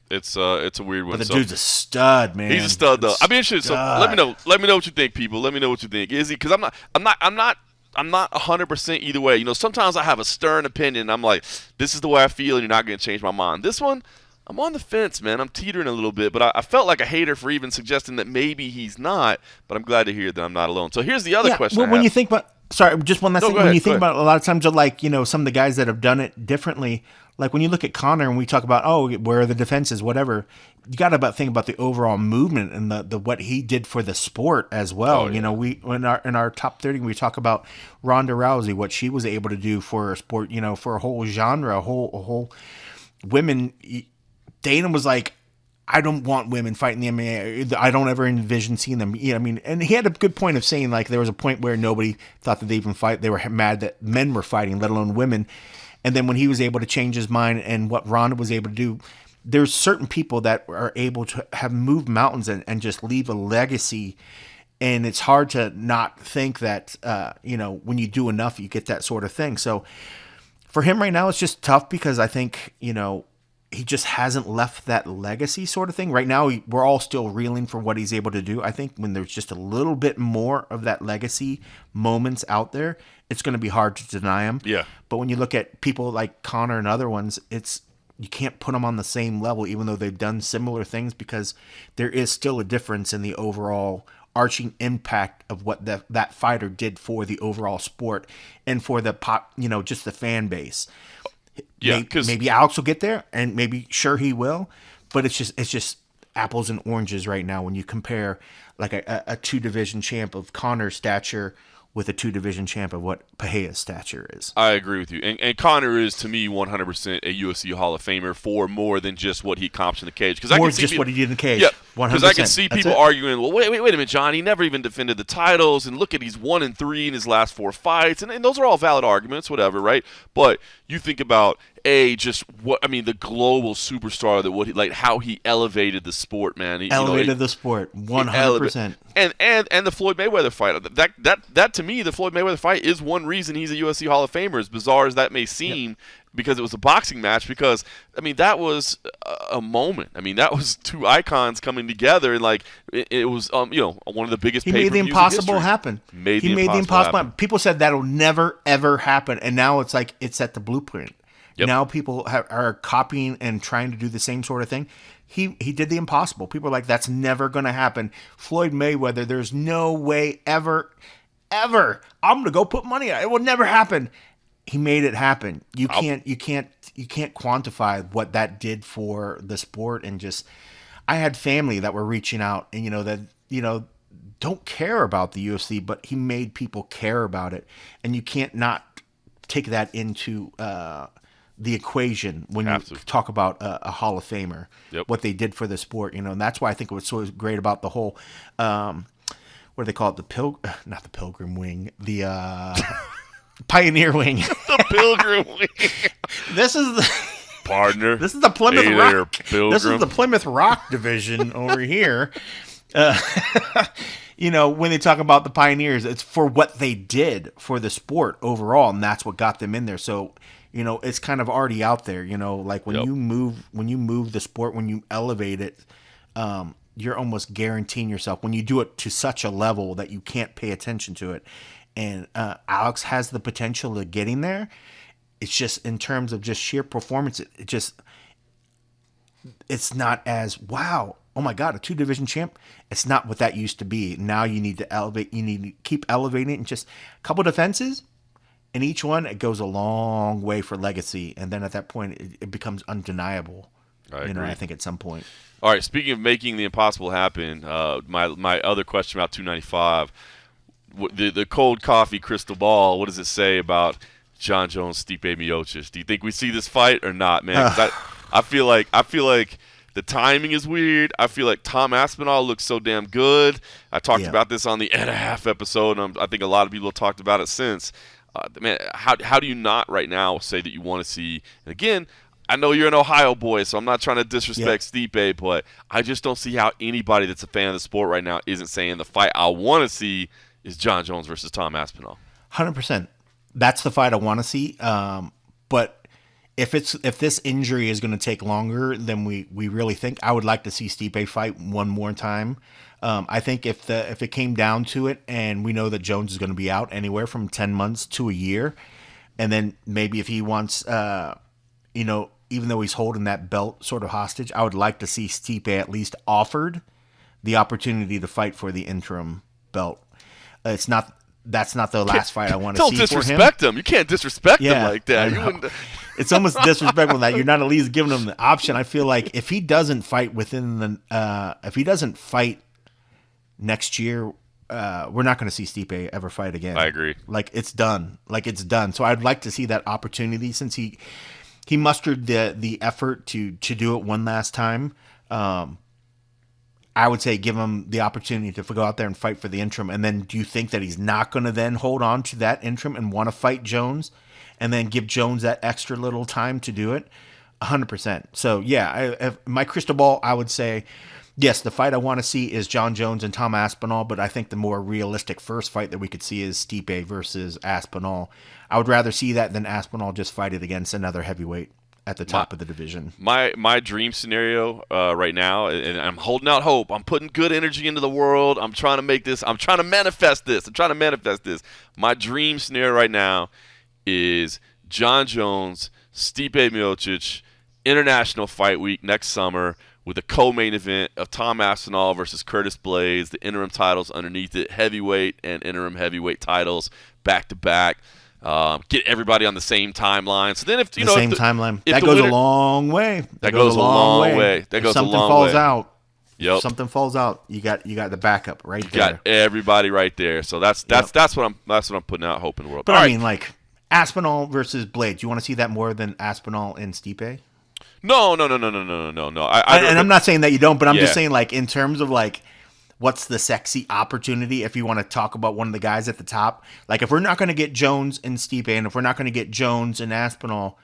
It's a weird one. But the dude's a stud, man. He's a stud, though. I mean, so let me know. Let me know what you think, people. Let me know what you think. Is he? Because I'm not 100% either way. Sometimes I have a stern opinion. And I'm like, this is the way I feel, and you're not going to change my mind. This one, I'm on the fence, man. I'm teetering a little bit, but I felt like a hater for even suggesting that maybe he's not. But I'm glad to hear that I'm not alone. So here's the other question. Well, when you think about, sorry, just one last thing. When you think about, a lot of times, like some of the guys that have done it differently. Like when you look at Conor and we talk about, where are the defenses, whatever. You got to think about the overall movement and the what he did for the sport as well. Oh, yeah. We in our top 30, we talk about Ronda Rousey, what she was able to do for a sport. For a whole genre, a whole women. Dana was like, I don't want women fighting the MMA. I don't ever envision seeing them. And he had a good point of saying, like, there was a point where nobody thought that they even fight. They were mad that men were fighting, let alone women. And then when he was able to change his mind and what Ronda was able to do, there's certain people that are able to have moved mountains and just leave a legacy. And it's hard to not think that, when you do enough, you get that sort of thing. So for him right now, it's just tough because I think, he just hasn't left that legacy sort of thing. Right now, we're all still reeling for what he's able to do. I think when there's just a little bit more of that legacy moments out there, it's going to be hard to deny him. Yeah. But when you look at people like Conor and other ones, you can't put them on the same level, even though they've done similar things, because there is still a difference in the overall arching impact of what that fighter did for the overall sport and for the just the fan base. Yeah, maybe Alex will get there, and maybe sure he will, but it's just apples and oranges right now when you compare like a 2-division champ of Conor's stature with a 2-division champ of what Pereira's stature is. I agree with you. And Conor is, to me, 100% a UFC Hall of Famer for more than just what he accomplished in the cage. More than just what he did in the cage. Yeah, 100%. because I can see people arguing, well, wait a minute, John. He never even defended the titles. And look at, he's 1-3 in his last 4 fights. And those are all valid arguments, whatever, right? But you think about, the global superstar that how he elevated the sport, man. He elevated the sport, 100%. And the Floyd Mayweather fight. That to me, the Floyd Mayweather fight is one reason he's a UFC Hall of Famer, as bizarre as that may seem, because it was a boxing match. Because that was a moment. That was 2 icons coming together, and it was one of the biggest. He made the impossible happen. He made the impossible happen. People said that'll never ever happen, and now it's like it's at the blueprint. Yep. Now people are copying and trying to do the same sort of thing. He did the impossible. People are like, that's never going to happen. Floyd Mayweather, there's no way ever. I'm going to go put money on it. It will never happen. He made it happen. You can't quantify what that did for the sport. And just, I had family that were reaching out and don't care about the UFC, but he made people care about it. And you can't not take that into the equation when you talk about a Hall of Famer, what they did for the sport, and that's why I think it was so great about the whole, what do they call it? Not the Pilgrim Wing, the Pioneer Wing. The Pilgrim Wing. This is the partner. This is the Plymouth hey Rock. There, this is the Plymouth Rock division over here. When they talk about the Pioneers, it's for what they did for the sport overall, and that's what got them in there. So, it's kind of already out there. Like when you move the sport, when you elevate it, you're almost guaranteeing yourself when you do it to such a level that you can't pay attention to it. And Alex has the potential of getting there. It's just in terms of just sheer performance, it's not as wow. Oh my God, a 2-division champ. It's not what that used to be. Now you need to elevate. You need to keep elevating it, and just a couple defenses. And each one, it goes a long way for legacy. And then at that point, it becomes undeniable. I think at some point. All right, speaking of making the impossible happen, my other question about 295, the cold coffee crystal ball, what does it say about John Jones, Stipe Miocic? Do you think we see this fight or not, man? 'Cause I feel like The timing is weird. I feel like Tom Aspinall looks so damn good. I talked about this on the and a half episode, and I think a lot of people have talked about it since. Man, how do you not right now say that you want to see? And again, I know you're an Ohio boy, so I'm not trying to disrespect Stipe, but I just don't see how anybody that's a fan of the sport right now isn't saying the fight I want to see is John Jones versus Tom Aspinall. 100%. That's the fight I want to see. But if this injury is going to take longer than we really think, I would like to see Stipe fight one more time. I think if it came down to it, and we know that Jones is going to be out anywhere from 10 months to a year, and then maybe if he wants, even though he's holding that belt sort of hostage, I would like to see Stipe at least offered the opportunity to fight for the interim belt. That's not the last fight I want to see for him. Don't disrespect him. You can't disrespect him like that. It's almost disrespectful that you're not at least giving him the option. I feel like if he doesn't fight next year, we're not going to see Stipe ever fight again. I agree. Like it's done. So I'd like to see that opportunity since he mustered the effort to do it one last time. I would say give him the opportunity to go out there and fight for the interim. And then do you think that he's not going to then hold on to that interim and want to fight Jones and then give Jones that extra little time to do it? 100%. So, my crystal ball, I would say, yes, the fight I want to see is John Jones and Tom Aspinall, but I think the more realistic first fight that we could see is Stipe versus Aspinall. I would rather see that than Aspinall just fight it against another heavyweight at the top of the division. My dream scenario right now, and I'm holding out hope. I'm putting good energy into the world. I'm trying to manifest this. My dream scenario right now is John Jones, Stipe Miocic, International Fight Week next summer with a co-main event of Tom Aspinall versus Curtis Blaydes, the interim titles underneath it, heavyweight and interim heavyweight titles back-to-back. Get everybody on the same timeline. So then if timeline. That goes a long way. That goes a long way. If something falls out, you got the backup right there. You got everybody right there. So that's what I'm putting out hope in the world. But I mean, like Aspinall versus Blaydes, you want to see that more than Aspinall and Stipe? No. I'm not saying that you don't, but I'm just saying, like, in terms of like what's the sexy opportunity if you want to talk about one of the guys at the top. Like, if we're not going to get Jones and Stipe, and if we're not going to get Jones and Aspinall,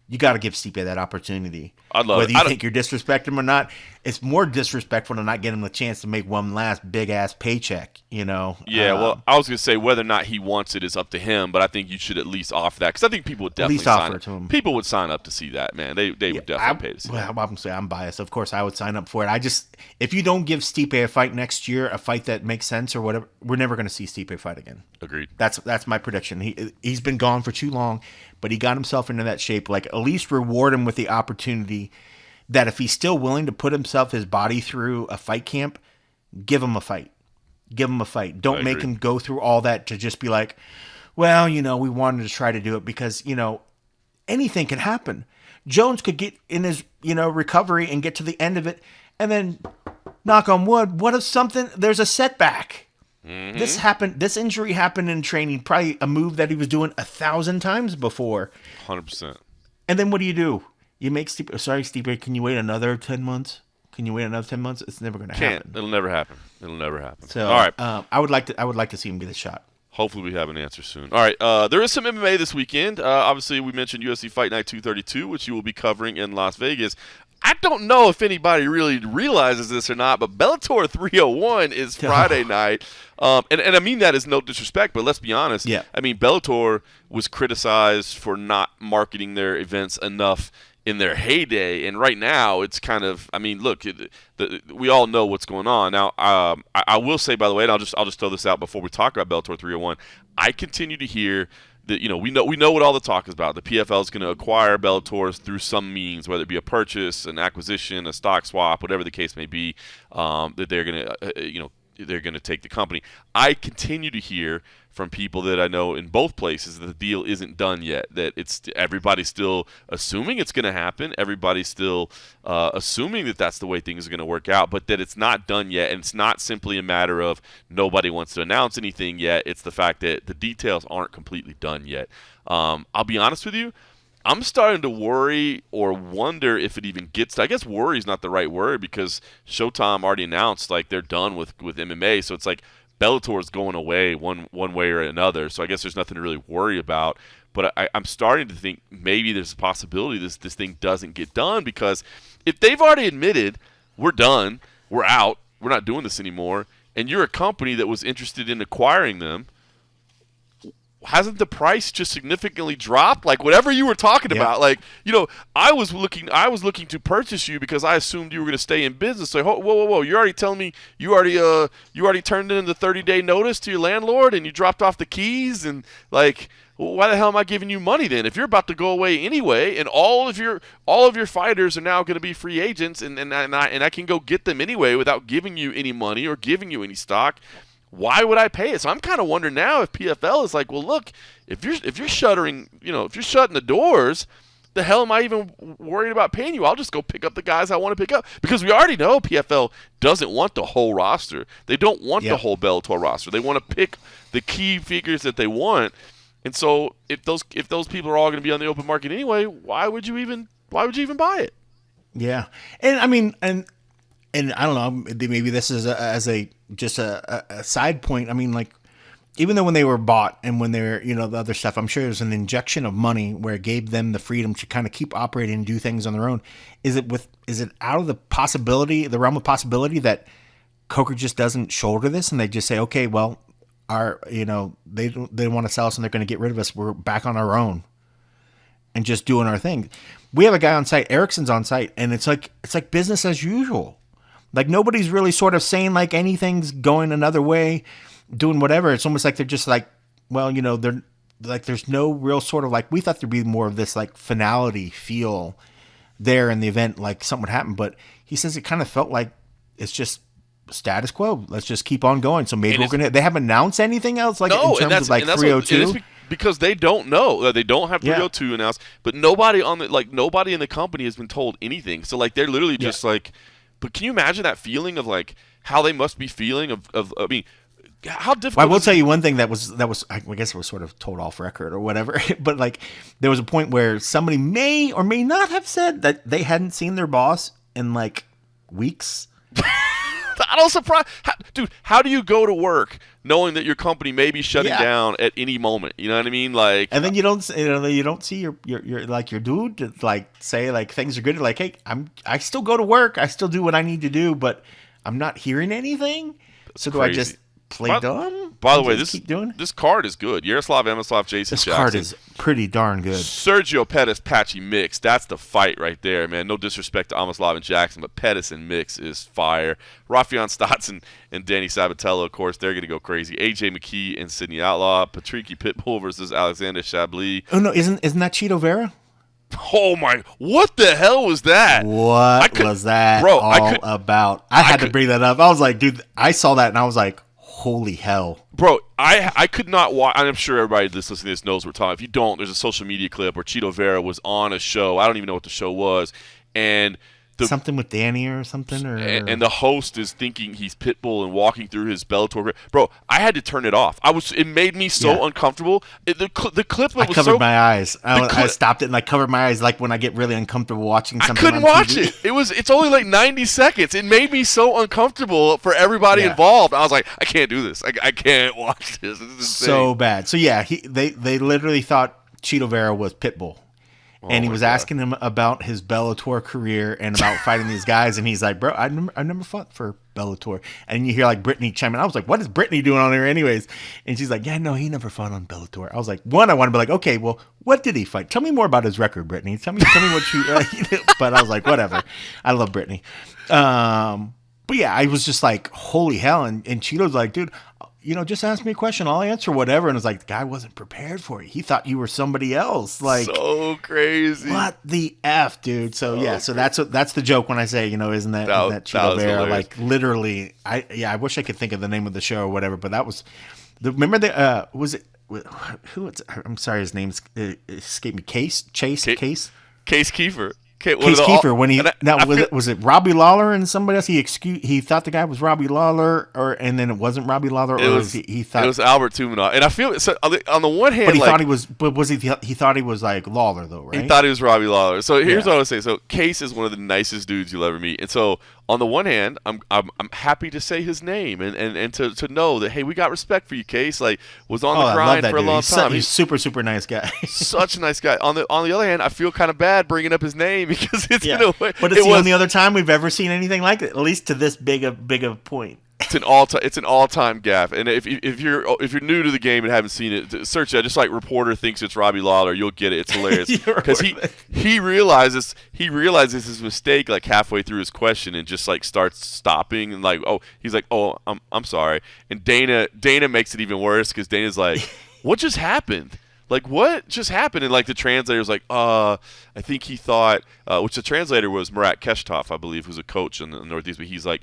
you got to give Stipe that opportunity. I'd love Whether you think you're disrespecting him or not, it's more disrespectful to not get him the chance to make one last big-ass paycheck, Yeah, well, I was going to say whether or not he wants it is up to him, but I think you should at least offer that, because I think people would definitely sign up. To him. People would sign up to see that, man. They would definitely pay to see that. Well, I'm saying I'm biased. Of course, I would sign up for it. If you don't give Stipe a fight next year, a fight that makes sense or whatever, we're never going to see Stipe fight again. Agreed. That's my prediction. He's been gone for too long, but he got himself into that shape. Like, at least reward him with the opportunity that if he's still willing to put his body through a fight camp, give him a fight. Don't make him go through all that to just be like, well, we wanted to try to do it because, anything can happen. Jones could get in his, recovery and get to the end of it, and then, knock on wood, what if there's a setback? Mm-hmm. This injury happened in training, probably a move that he was doing 1,000 times before. 100%. And then what do? You make Stipe, can you wait another 10 months? It's never going to happen. It'll never happen. So, all right. I would like to see him get a shot. Hopefully we have an answer soon. All right, there is some MMA this weekend. Obviously, we mentioned UFC Fight Night 232, which you will be covering in Las Vegas. I don't know if anybody really realizes this or not, but Bellator 301 is Friday night. And I mean that as no disrespect, but let's be honest. Yeah. I mean, Bellator was criticized for not marketing their events enough in their heyday, and right now it's kind of, I mean, look, we all know what's going on. Now, I will say, by the way, and I'll just throw this out before we talk about Bellator 301, I continue to hear that, we know what all the talk is about. The PFL is going to acquire Bellator through some means, whether it be a purchase, an acquisition, a stock swap, whatever the case may be, that they're going to, they're going to take the company. I continue to hear from people that I know in both places that the deal isn't done yet, that everybody's still assuming it's going to happen, everybody's still assuming that that's the way things are going to work out, but that it's not done yet, and it's not simply a matter of nobody wants to announce anything yet. It's the fact that the details aren't completely done yet. I'll be honest with you, I'm starting to worry or wonder if it even gets. I guess worry is not the right word because Showtime already announced like they're done with MMA. So it's like Bellator is going away one way or another. So I guess there's nothing to really worry about. But I'm starting to think maybe there's a possibility this thing doesn't get done because if they've already admitted we're done, we're out, we're not doing this anymore, and you're a company that was interested in acquiring them, hasn't the price just significantly dropped? Like whatever you were talking about, like I was looking to purchase you because I assumed you were going to stay in business. So whoa! You're already telling me you already turned in the 30-day notice to your landlord and you dropped off the keys and like. Why the hell am I giving you money then? If you're about to go away anyway, and all of your fighters are now going to be free agents, and I can go get them anyway without giving you any money or giving you any stock, why would I pay it? So I'm kind of wondering now if PFL is like, well, look, if you're shuttering, if you're shutting the doors, the hell am I even worried about paying you? I'll just go pick up the guys I want to pick up because we already know PFL doesn't want the whole roster. They don't want the whole Bellator roster. They want to pick the key figures that they want. And so if those people are all going to be on the open market anyway, why would you even buy it? Yeah, and I mean, and I don't know, maybe this is a side point. I mean, like even though when they were bought and when they were the other stuff, I'm sure there's an injection of money where it gave them the freedom to kind of keep operating and do things on their own. Is it out of the realm of possibility that Coker just doesn't shoulder this and they just say, okay, well. They want to sell us and they're going to get rid of us. We're back on our own and just doing our thing. We have a guy on site, Erickson's on site, and it's like business as usual. Like nobody's really sort of saying like anything's going another way, doing whatever. It's almost like they're just like, well, they're like there's no real sort of like we thought there'd be more of this like finality feel there in the event, like something would happen. But he says it kind of felt like it's just status quo. Let's just keep on going. So maybe they haven't announced anything else like in terms of like 302 because they don't know. They don't have 302 announced, but nobody in the company has been told anything. So like they're literally just like. But can you imagine that feeling of like how they must be feeling of I mean, how difficult? Well, I will tell you one thing that was I guess it was sort of told off record or whatever. But like there was a point where somebody may or may not have said that they hadn't seen their boss in like weeks. I don't surprise, dude. How do you go to work knowing that your company may be shutting down at any moment? You know what I mean? Like, and then you don't see your like your dude to like say like things are good. Like, hey, I still go to work. I still do what I need to do, but I'm not hearing anything. So do I just play dumb? By the way, this card is good. Yaroslav Amislov, Jason Jackson. This card is pretty darn good. Sergio Pettis, Patchy Mix. That's the fight right there, man. No disrespect to Amislov and Jackson, but Pettis and Mix is fire. Rafion Stotts and Danny Sabatello, of course, they're going to go crazy. AJ McKee and Sidney Outlaw. Patricky Pitbull versus Alexander Chablis. Oh, no, isn't that Cheeto Vera? Oh, my. What the hell was that? What was that about? I had to bring that up. I was like, dude, I saw that and I was like, holy hell. Bro, I could not watch. I'm sure everybody that's listening to this knows what we're talking. If you don't, there's a social media clip where Cheeto Vera was on a show. I don't even know what the show was. And something with Danny or something, and the host is thinking he's Pitbull and walking through his Bellator. Bro, I had to turn it off. It made me so uncomfortable. The clip was I covered my eyes. I stopped it and I covered my eyes like when I get really uncomfortable watching something. I couldn't watch it. It's only like 90 seconds. It made me so uncomfortable for everybody involved. I was like, I can't do this. I can't watch this. This is insane. So bad. So yeah, they literally thought Cheeto Vera was Pitbull. And he was asking him about his Bellator career and about fighting these guys. And he's like, bro, I never fought for Bellator. And you hear like Brittany chime in. I was like, what is Brittany doing on here anyways? And she's like, yeah, no, he never fought on Bellator. I was like, I want to be like, okay, well, what did he fight? Tell me more about his record, Brittany. Tell me what you, but I was like, whatever. I love Brittany. But yeah, I was just like, holy hell. And Cheeto's like, dude, just ask me a question. I'll answer whatever. And it's like, the guy wasn't prepared for it. He thought you were somebody else. Like, so crazy. What the F, dude? So yeah, so that's the joke when I say, isn't that Cheeto Vera? Like literally, I wish I could think of the name of the show or whatever, but that was remember was it I'm sorry, his name escaped me. Chase Kiefer. Case Kiefer, when was it Robbie Lawler and somebody else? He thought the guy was Robbie Lawler, and then it wasn't Robbie Lawler, he thought it was Albert Tumanov. And I feel so on the one hand, but he thought he was like Lawler though, right? He thought he was Robbie Lawler. So here's what I would say. So Case is one of the nicest dudes you'll ever meet, and so on the one hand, I'm happy to say his name and to know that, hey, we got respect for you, Case. Like, was on the grind for a long time. He's super, super nice guy. Such a nice guy. On the other hand, I feel kind of bad bringing up his name because it's in a way. But it's the only other time we've ever seen anything like it, at least to this big a point. It's an all-time gaffe, and if you're new to the game and haven't seen it, search that. Just like reporter thinks it's Robbie Lawler, you'll get it. It's hilarious because he realizes his mistake like halfway through his question and just like starts stopping and like he's like I'm sorry, and Dana makes it even worse because Dana's like, what just happened? Like, what just happened? And like the translator's like, I think he thought, which the translator was Murat Keshtov, I believe, who's a coach in the Northeast, but he's like,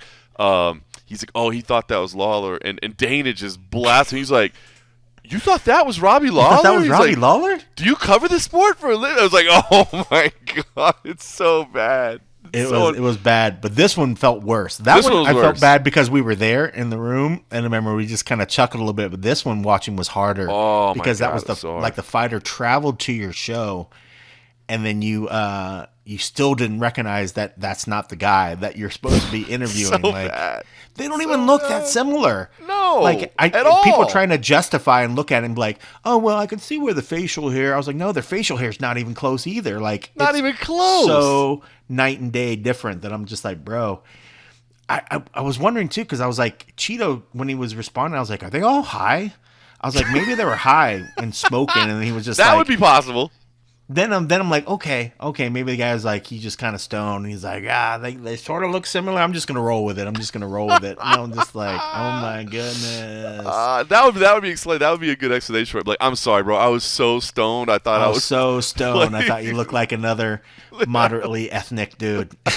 he thought that was Lawler, and Dana just blasts him. He's like, you thought that was Robbie Lawler? That was Robbie Lawler? Do you cover the sport for a living? I was like, oh my god, it's so bad. It was bad, but this one felt worse. That one I felt bad because we were there in the room, and I remember we just kind of chuckled a little bit. But this one watching was harder because that was the fighter traveled to your show, and then you still didn't recognize that that's not the guy that you're supposed to be interviewing. Bad. They don't even look that similar. No, at all. People trying to justify and look at him like, oh well, I can see where the facial hair. I was like, no, their facial hair is not even close either. Like, not even close. So night and day different that I'm just like, bro. I was wondering too because I was like, Cheeto when he was responding, I was like, are they all high? I was like, maybe they were high and smoking, and he was just that would be possible. Then I'm like, okay, maybe the guy's like, he's just kind of stoned. He's like, they sort of look similar. I'm just gonna roll with it. And I'm just like, oh my goodness. That would be explained. That would be a good explanation for it. Like, I'm sorry, bro. I was so stoned. I thought I was so stoned. I thought you looked like another moderately ethnic dude. So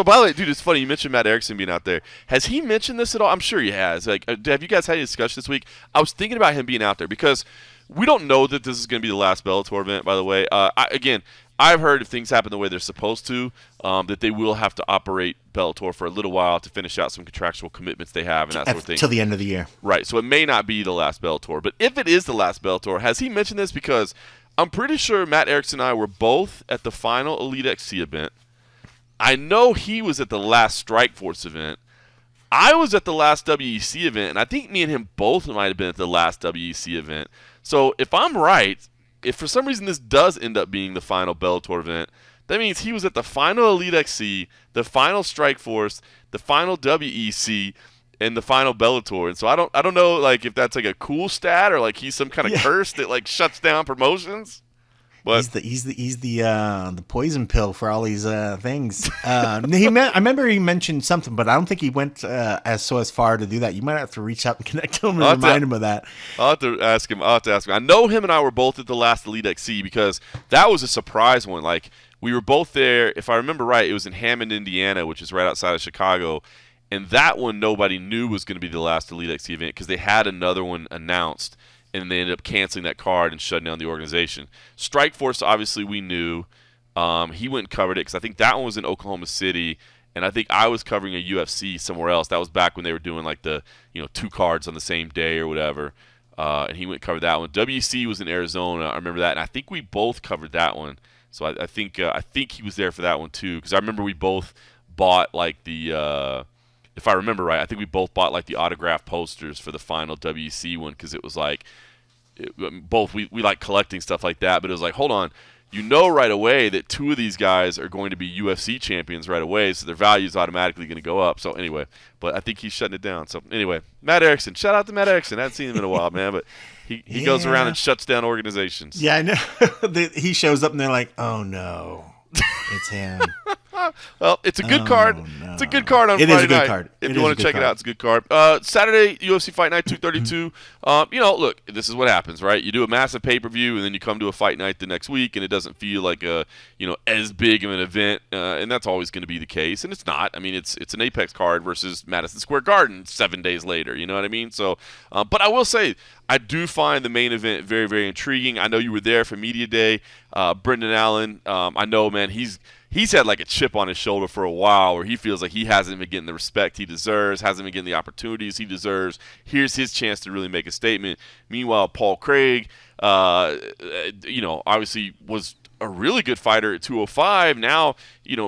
by the way, dude, it's funny you mentioned Matt Erickson being out there. Has he mentioned this at all? I'm sure he has. Like, have you guys had any discussion this week? I was thinking about him being out there because we don't know that this is going to be the last Bellator event. By the way, I've heard if things happen the way they're supposed to, that they will have to operate Bellator for a little while to finish out some contractual commitments they have and that sort of thing. Till the end of the year. Right. So it may not be the last Bellator, but if it is the last Bellator, has he mentioned this? Because I'm pretty sure Matt Erickson and I were both at the final Elite XC event. I know he was at the last Strikeforce event. I was at the last WEC event, and I think me and him both might have been at the last WEC event. So if I'm right, if for some reason this does end up being the final Bellator event, that means he was at the final Elite XC, the final Strikeforce, the final WEC, and the final Bellator. And so I don't know like if that's like a cool stat or like he's some kind of curse that like shuts down promotions. But he's the poison pill for all these things. I remember he mentioned something, but I don't think he went as far to do that. You might have to reach out and connect to him and remind him of that. I'll have to ask him. I know him and I were both at the last Elite XC because that was a surprise one. Like we were both there. If I remember right, it was in Hammond, Indiana, which is right outside of Chicago. And that one nobody knew was going to be the last Elite XC event because they had another one announced. And they ended up canceling that card and shutting down the organization. Strikeforce, obviously, we knew. He went and covered it because I think that one was in Oklahoma City, and I think I was covering a UFC somewhere else. That was back when they were doing like the 2 cards on the same day or whatever. And he went and covered that one. WC was in Arizona. I remember that, and I think we both covered that one. So I think he was there for that one too because I remember we both bought like the. If I remember right, I think we both bought like the autographed posters for the final WEC one because it was like we like collecting stuff like that. But it was like, hold on, right away that 2 of these guys are going to be UFC champions right away, so their value is automatically going to go up. So anyway, but I think he's shutting it down. So anyway, Matt Erickson, shout out to Matt Erickson. I haven't seen him in a while, man, but he goes around and shuts down organizations. Yeah, I know. He shows up and they're like, oh no, it's him. Well, it's a good card. No. It's a good card on It is Friday a good night. card. If It you is want a to good check it card. out, it's a good card. Saturday, UFC Fight Night 232. Look, this is what happens, right? You do a massive pay-per-view, and then you come to a fight night the next week, and it doesn't feel like a, as big of an event, and that's always going to be the case, and it's not. I mean, it's an Apex card versus Madison Square Garden 7 days later. You know what I mean? So, but I will say, I do find the main event very, very intriguing. I know you were there for Media Day. Brendan Allen, I know, man, he's had like a chip on his shoulder for a while where he feels like he hasn't been getting the respect he deserves, hasn't been getting the opportunities he deserves. Here's his chance to really make a statement. Meanwhile, Paul Craig, obviously was a really good fighter at 205. Now,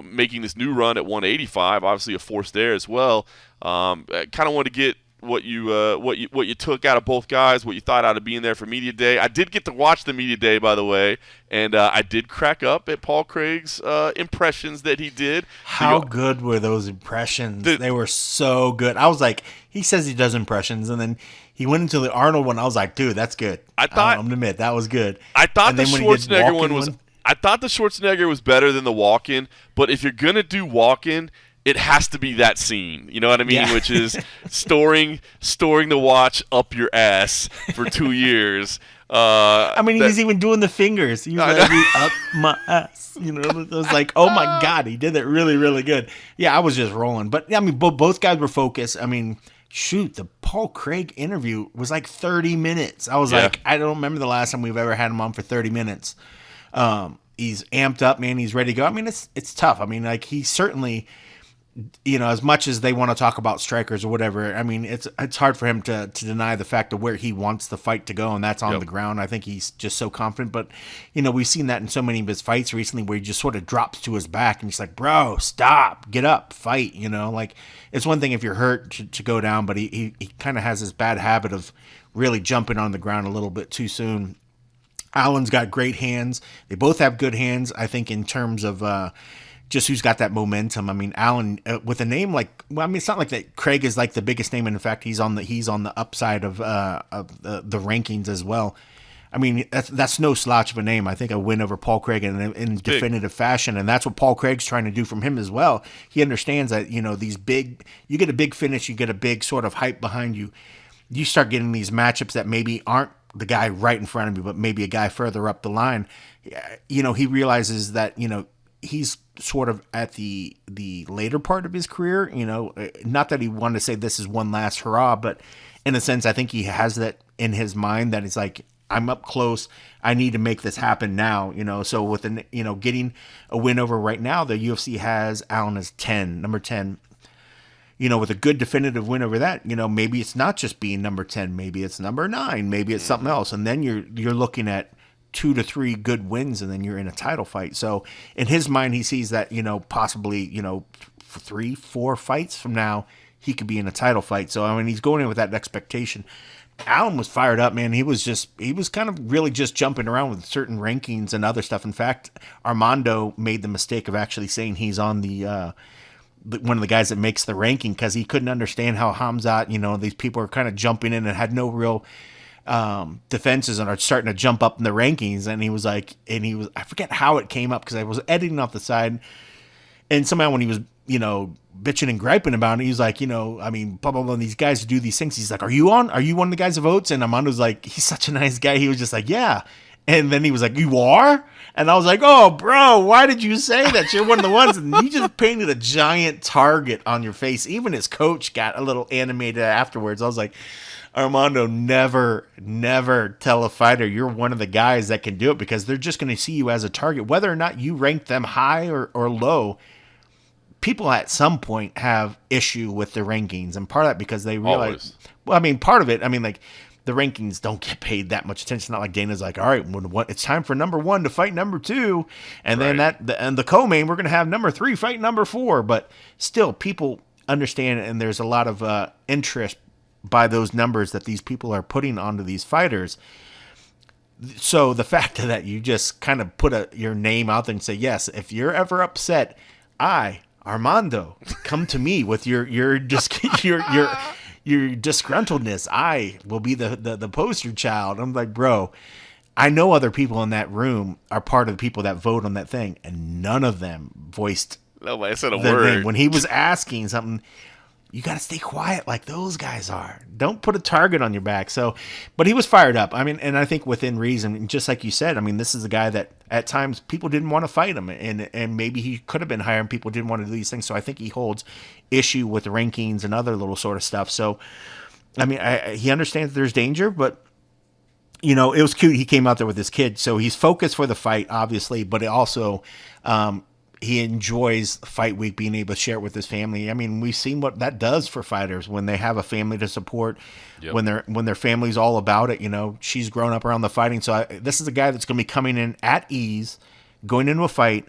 making this new run at 185, obviously a force there as well. Kind of want to get what you took out of both guys, what you thought out of being there for Media Day. I did get to watch the Media Day, by the way, and I did crack up at Paul Craig's impressions that he did. How good were those impressions? They were so good. I was like, he says he does impressions, and then he went into the Arnold one. I was like, dude, that's good. I'm gonna admit that was good. I thought the Schwarzenegger one was. I thought the Schwarzenegger was better than the walk-in, but if you're gonna do walk-in, it has to be that scene, you know what I mean? Yeah. Which is storing the watch up your ass for 2 years. He was even doing the fingers. He was like, up my ass. It was like, oh my God, he did that really, really good. Yeah, I was just rolling. But, both guys were focused. Shoot, the Paul Craig interview was like 30 minutes. I was like, I don't remember the last time we've ever had him on for 30 minutes. He's amped up, man. He's ready to go. It's tough. He certainly... as much as they want to talk about strikers or whatever, it's hard for him to deny the fact of where he wants the fight to go, and that's on the ground. I think he's just so confident. But, we've seen that in so many of his fights recently where he just sort of drops to his back and he's like, bro, stop, get up, fight, It's one thing if you're hurt to go down, but he kind of has this bad habit of really jumping on the ground a little bit too soon. Allen's got great hands. They both have good hands, I think, in terms of just who's got that momentum. Allen, with a name like, it's not like that Craig is like the biggest name. And in fact, he's on the upside of the rankings as well. That's no slouch of a name. I think a win over Paul Craig in definitive fashion, and that's what Paul Craig's trying to do from him as well. He understands that these big, you get a big finish, you get a big sort of hype behind you. You start getting these matchups that maybe aren't the guy right in front of you, but maybe a guy further up the line. He realizes that he's sort of at the later part of his career, not that he wanted to say this is one last hurrah, but in a sense, I think he has that in his mind that it's like, I'm up close. I need to make this happen now, so with getting a win over right now, the UFC has Allen as number 10, with a good definitive win over that, maybe it's not just being number 10, maybe it's number 9, maybe it's something else. And then you're looking at 2 to 3 good wins, and then you're in a title fight. So in his mind, he sees that, possibly, 3-4 fights from now, he could be in a title fight. So, he's going in with that expectation. Allen was fired up, man. He was kind of really just jumping around with certain rankings and other stuff. In fact, Armando made the mistake of actually saying he's on the one of the guys that makes the ranking, because he couldn't understand how Hamzat, these people are kind of jumping in and had no real defenses and are starting to jump up in the rankings. And he was like, I forget how it came up, because I was editing off the side, and somehow when he was, bitching and griping about it, he was like, blah, blah, blah, these guys do these things. He's like, are you one of the guys that votes? And Armando's like, he's such a nice guy. He was just like, yeah. And then he was like, you are? And I was like, oh, bro, why did you say that? You're one of the ones. And he just painted a giant target on your face. Even his coach got a little animated afterwards. I was like, Armando, never tell a fighter you're one of the guys that can do it, because they're just going to see you as a target. Whether or not you rank them high or low, people at some point have issue with the rankings. And part of that because they realize, part of it, the rankings don't get paid that much attention. It's not like Dana's like, all right, it's time for number 1 to fight number 2. And then the co-main, we're going to have number 3 fight number 4. But still, people understand, and there's a lot of interest by those numbers that these people are putting onto these fighters. So the fact that you just kind of put your name out there and say, yes, if you're ever upset, Armando, come to me with your disgruntledness. I will be the poster child. I'm like, bro, I know other people in that room are part of the people that vote on that thing, and none of them voiced Nobody said a the word. name. When he was asking something, you got to stay quiet like those guys are. Don't put a target on your back. So, but he was fired up. I mean, and I think within reason, just like you said, I mean, this is a guy that at times people didn't want to fight him, and maybe he could have been higher and people didn't want to do these things. So I think he holds issue with rankings and other little sort of stuff. So, I mean, he understands there's danger, but it was cute. He came out there with his kid. So he's focused for the fight, obviously, but it also, he enjoys fight week, being able to share it with his family. I mean, we've seen what that does for fighters when they have a family to support, when their family's all about it. She's grown up around the fighting. So this is a guy that's going to be coming in at ease, going into a fight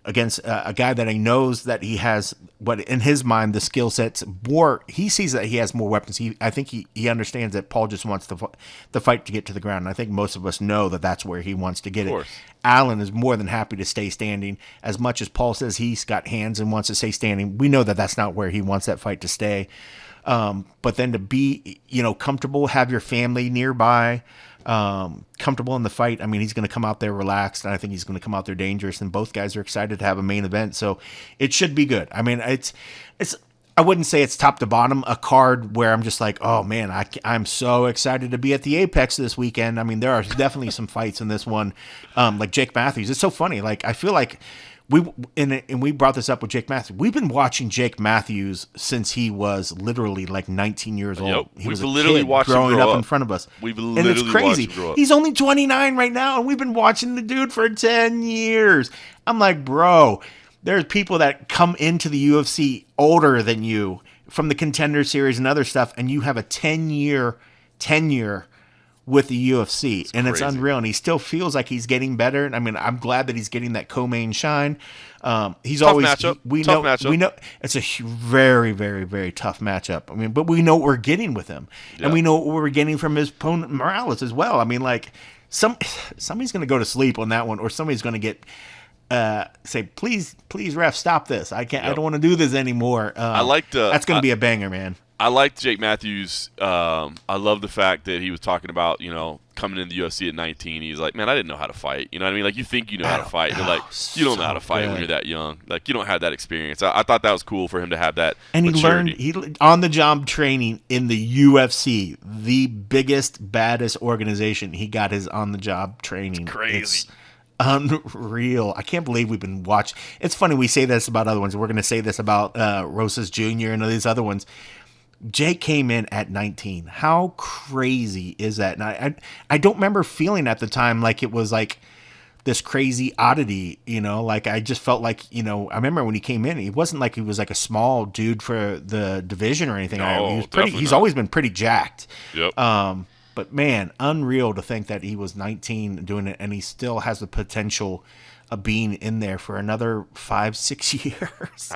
against a guy that he knows that he has, what in his mind, the skill sets more. He sees that he has more weapons. I think he understands that Paul just wants the fight to get to the ground. And I think most of us know that that's where he wants to get it. Allen is more than happy to stay standing. As much as Paul says he's got hands and wants to stay standing, we know that that's not where he wants that fight to stay. But then to be, comfortable, have your family nearby, comfortable in the fight. I mean, he's going to come out there relaxed, and I think he's going to come out there dangerous. And both guys are excited to have a main event, so it should be good. I mean, it's. I wouldn't say it's top to bottom a card where I'm just like, oh man, I'm so excited to be at the Apex this weekend. I mean, there are definitely some fights in this one, like Jake Matthews. It's so funny. Like I feel like we brought this up with Jake Matthews. We've been watching Jake Matthews since he was literally like 19 years old. He was literally watched growing up in front of us. We've literally and it's crazy. Watched him grow up. He's only 29 right now, and we've been watching the dude for 10 years. I'm like, bro, there's people that come into the UFC older than you from the Contender Series and other stuff, and you have a 10-year tenure with the UFC, it's crazy. It's unreal. And he still feels like he's getting better. I mean, I'm glad that he's getting that co-main shine. He's tough always matchup. We know it's a very, very, very tough matchup. I mean, but we know what we're getting with him, and we know what we're getting from his opponent Morales as well. I mean, like somebody's going to go to sleep on that one, or somebody's going to get. Say please ref, stop this. I can't. I don't want to do this anymore. That's going to be a banger, man. I liked Jake Matthews. I love the fact that he was talking about coming into the UFC at 19. He's like, man, I didn't know how to fight. You know what I mean? Like you think you know how to fight. You're like, you don't know how to fight when you're that young. Like you don't have that experience. I thought that was cool for him to have that. And maturity. He learned on the job training in the UFC, the biggest, baddest organization. He got his on the job training. It's crazy. It's unreal. I can't believe we've been watching. It's funny we say this about other ones. We're going to say this about Rosas Jr. and these other ones. Jake came in at 19. How crazy is that? And I don't remember feeling at the time like it was like this crazy oddity, like I just felt like, I remember when he came in, he wasn't like he was like a small dude for the division or anything. No, he's always been pretty jacked. Yep. But man, unreal to think that he was 19 doing it, and he still has the potential of being in there for another 5-6 years.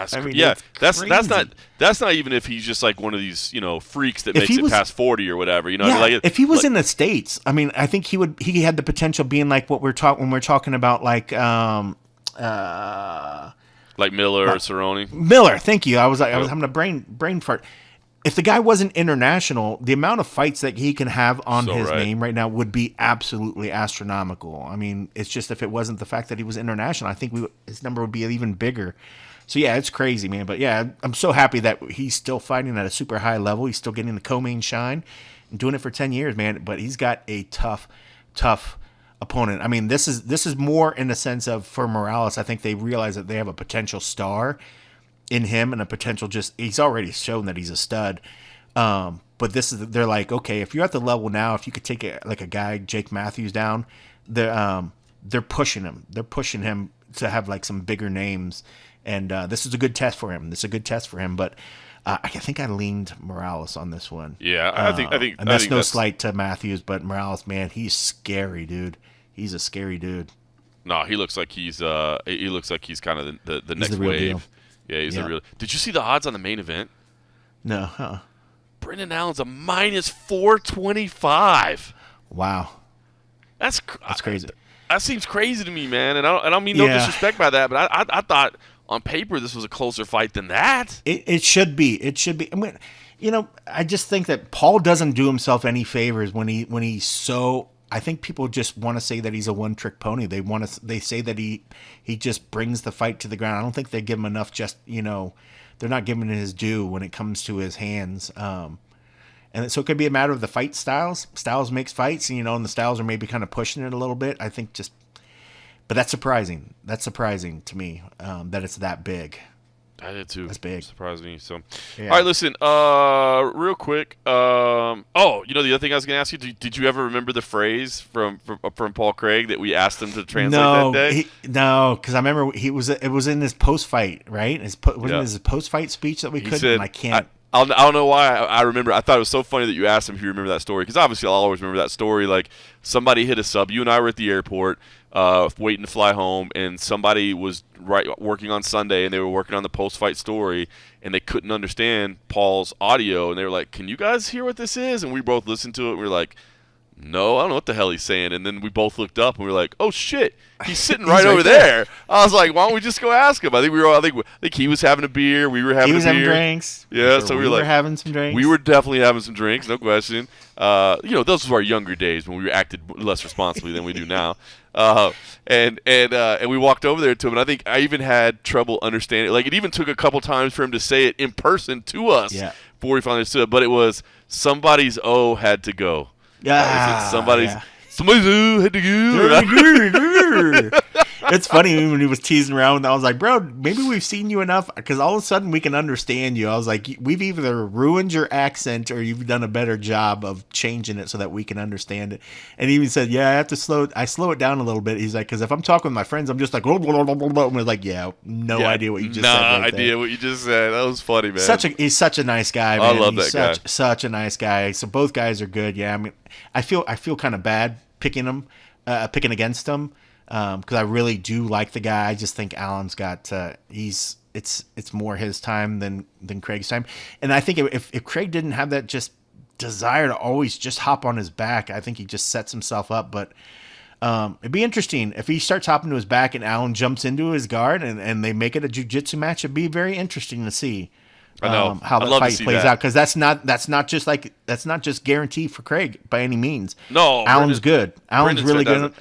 That's not even if he's just like one of these freaks that makes it past 40 or whatever. If he was in the States, I mean, I think he had the potential of being like what when we're talking about like Miller or Cerrone. Miller, thank you. I was having a brain fart. If the guy wasn't international, the amount of fights that he can have on his name right now would be absolutely astronomical. I mean, it's just if it wasn't the fact that he was international, I think his number would be even bigger. So, yeah, it's crazy, man. But, yeah, I'm so happy that he's still fighting at a super high level. He's still getting the co-main shine and doing it for 10 years, man. But he's got a tough opponent. I mean, this is more in the sense of for Morales, I think they realize that they have a potential star in him and a potential he's already shown that he's a stud. But they're like, okay, if you're at the level now, if you could take a guy, Jake Matthews down, they're pushing him. They're pushing him to have like some bigger names. And this is a good test for him. But I think I leaned Morales on this one. Yeah, I think, and that's no slight to Matthews, but Morales, man, he's scary, dude. He's a scary dude. No, he looks like he's kind of the next wave. Deal. Yeah, he's the real. Did you see the odds on the main event? No, huh? Brendan Allen's a -425. Wow, that's crazy. That seems crazy to me, man. And I don't mean no disrespect by that, but I thought on paper this was a closer fight than that. It should be. It should be. I mean, I just think that Paul doesn't do himself any favors when he's so I think people just want to say that he's a one-trick pony. They say that he just brings the fight to the ground. I don't think they give him enough. They're not giving it his due when it comes to his hands. And so it could be a matter of the fight styles. Styles makes fights, and the styles are maybe kind of pushing it a little bit. I think but that's surprising. That's surprising to me that it's that big. I did too. That's big. Surprised me. So, Yeah. all right, listen. Real quick. The other thing I was going to ask you. Did you ever remember the phrase from Paul Craig that we asked him to translate that day? No, because I remember it was in his post fight, right? Wasn't his post fight speech that we couldn't. Said, I can't. I don't know why I remember. I thought it was so funny that you asked him if you remember that story, because obviously I'll always remember that story. Like, somebody hit us up. You and I were at the airport waiting to fly home, and somebody was working on Sunday, and they were working on the post-fight story, and they couldn't understand Paul's audio, and they were like, "Can you guys hear what this is?" And we both listened to it, and we were like, "No, I don't know what the hell he's saying." And then we both looked up, and we were like, "Oh shit, he's sitting right over there." I was like, "Why don't we just go ask him?" I think he was having a beer. We were having. He was a beer. having drinks. Yeah, so we were having some drinks. We were definitely having some drinks, no question. Those were our younger days when we acted less responsibly than we do now. And we walked over there to him, and I think I even had trouble understanding. Like, it even took a couple times for him to say it in person to us before we finally understood. But it was somebody's O had to go. Yeah, somebody's O had to go. It's funny when he was teasing around. I was like, bro, maybe we've seen you enough, because all of a sudden we can understand you. I was like, we've either ruined your accent or you've done a better job of changing it so that we can understand it. And he even said, yeah, I have to slow it down a little bit. He's like, because if I'm talking with my friends, I'm just like, blah, blah, blah, blah, blah. And we're like, no idea what you just said. No idea what you just said. That was funny, man. He's such a nice guy, man. I love that guy. Such a nice guy. So both guys are good. Yeah, I mean, I feel kind of bad picking against him. Because I really do like the guy. I just think Alan's got it's more his time than Craig's time. And I think if Craig didn't have that just desire to always just hop on his back, I think he just sets himself up. But it'd be interesting if he starts hopping to his back and Alan jumps into his guard and they make it a jiu-jitsu match. It'd be very interesting to see. I know how the fight plays out, because that's not just guaranteed for Craig by any means. No, Alan's good. Alan's really good.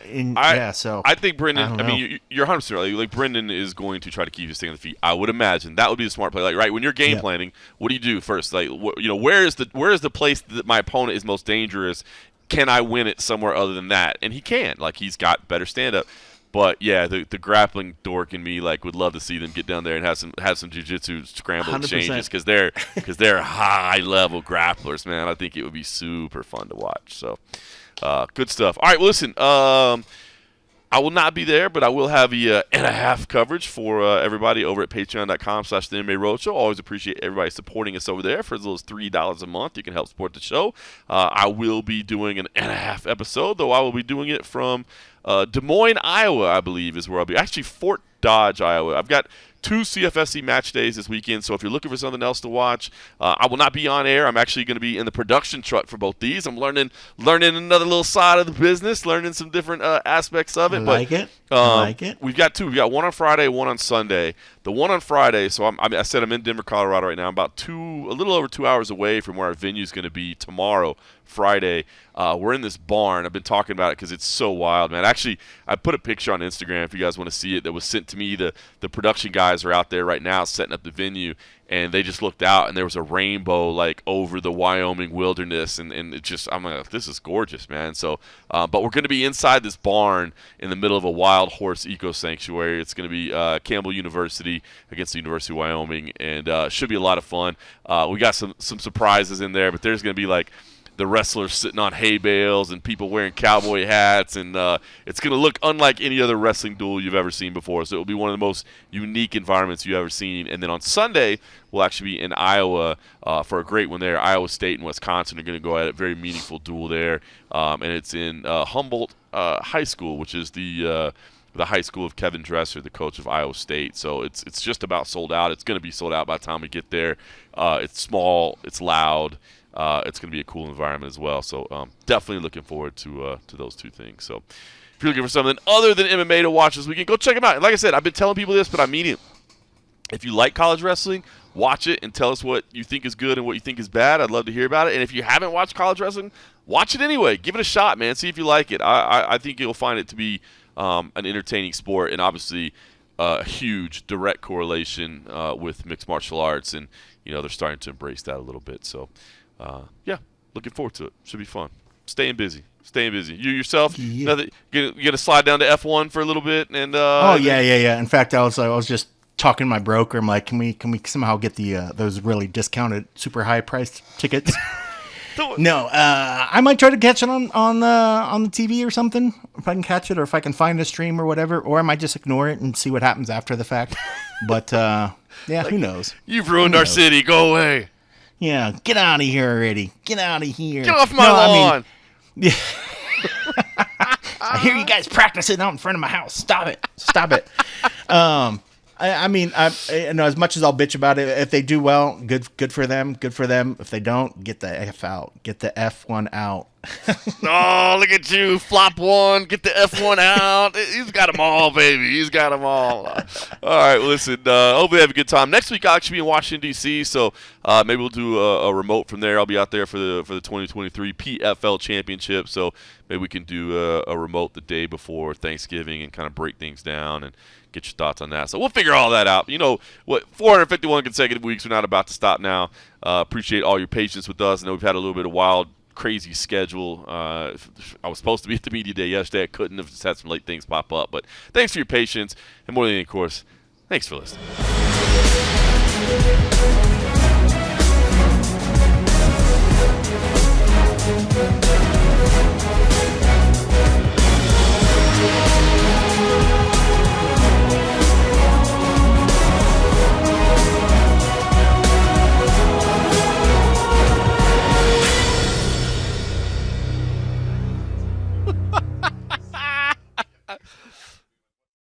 So I think Brendan. I mean, you're 100% right. Like, Brendan is going to try to keep his thing on the feet. I would imagine that would be the smart play. Like, right when you're game planning, what do you do first? Like, where is the place that my opponent is most dangerous? Can I win it somewhere other than that? And he can. Like, he's got better stand up. But yeah, the grappling dork in me would love to see them get down there and have some jiu-jitsu scramble 100%. Exchanges, because they're high level grapplers, man. I think it would be super fun to watch. So good stuff. All right, well, listen. I will not be there, but I will have the and a half coverage for everybody over at patreon.com/the MMA Roadshow. Always appreciate everybody supporting us over there. For as little as $3 a month, you can help support the show. I will be doing an and a half episode, though I will be doing it from Des Moines, Iowa, I believe is where I'll be. Actually, Fort Dodge, Iowa. I've got 2 CFFC match days this weekend, so if you're looking for something else to watch, I will not be on air. I'm actually going to be in the production truck for both these. I'm learning another little side of the business, learning some different aspects of it. I like it. We've got 2. We've got one on Friday, one on Sunday. The one on Friday, so I said I'm in Denver, Colorado right now. I'm about a little over 2 hours away from where our venue is going to be tomorrow, Friday. We're in this barn. I've been talking about it because it's so wild, man. Actually, I put a picture on Instagram if you guys want to see it that was sent to me. The production guys are out there right now setting up the venue, and they just looked out, and there was a rainbow like over the Wyoming wilderness, and it just, I'm like, this is gorgeous, man. So, but we're going to be inside this barn in the middle of a wild horse eco sanctuary. It's going to be Campbell University against the University of Wyoming, and should be a lot of fun. We got some surprises in there, but there's going to be like the wrestlers sitting on hay bales and people wearing cowboy hats, and it's going to look unlike any other wrestling duel you've ever seen before. So it will be one of the most unique environments you've ever seen. And then on Sunday, we'll actually be in Iowa for a great one there. Iowa State and Wisconsin are going to go at it. Very meaningful duel there. And it's in Humboldt High School, which is the high school of Kevin Dresser, the coach of Iowa State. So it's just about sold out. It's going to be sold out by the time we get there. It's small. It's loud. It's going to be a cool environment as well. So definitely looking forward to those 2 things. So if you're looking for something other than MMA to watch this weekend, go check them out. Like I said, I've been telling people this, but I mean it. If you like college wrestling, watch it and tell us what you think is good and what you think is bad. I'd love to hear about it. And if you haven't watched college wrestling, watch it anyway. Give it a shot, man. See if you like it. I think you'll find it to be an entertaining sport, and obviously a huge direct correlation with mixed martial arts. And, they're starting to embrace that a little bit. So, yeah, looking forward to it. Should be fun. Staying busy. You yourself, Yeah. You gonna slide down to F1 for a little bit? And yeah. In fact, I was just talking to my broker. I'm like, can we somehow get the those really discounted, super high priced tickets? No, I might try to catch it on the TV or something if I can catch it, or if I can find a stream or whatever, or I might just ignore it and see what happens after the fact. But who knows? You've ruined our city. Go away. Yeah, get out of here already. Get out of here. Get off my lawn. Yeah. I hear you guys practicing out in front of my house. Stop it. I mean, as much as I'll bitch about it, if they do well, good for them. If they don't, get the F out. Get the F1 out. Oh, look at you, flop one. Get the F1 out. He's got them all, baby. He's got them all. All right, listen. Hopefully, have a good time. Next week, I'll actually be in Washington D.C. So maybe we'll do a remote from there. I'll be out there for the 2023 PFL Championship. So maybe we can do a remote the day before Thanksgiving and kind of break things down and get your thoughts on that. So we'll figure all that out. 451 consecutive weeks. We're not about to stop now. Appreciate all your patience with us. I know we've had a little bit of wild, crazy schedule. I was supposed to be at the media day yesterday. I couldn't have, just had some late things pop up. But thanks for your patience. And more than anything, of course, thanks for listening.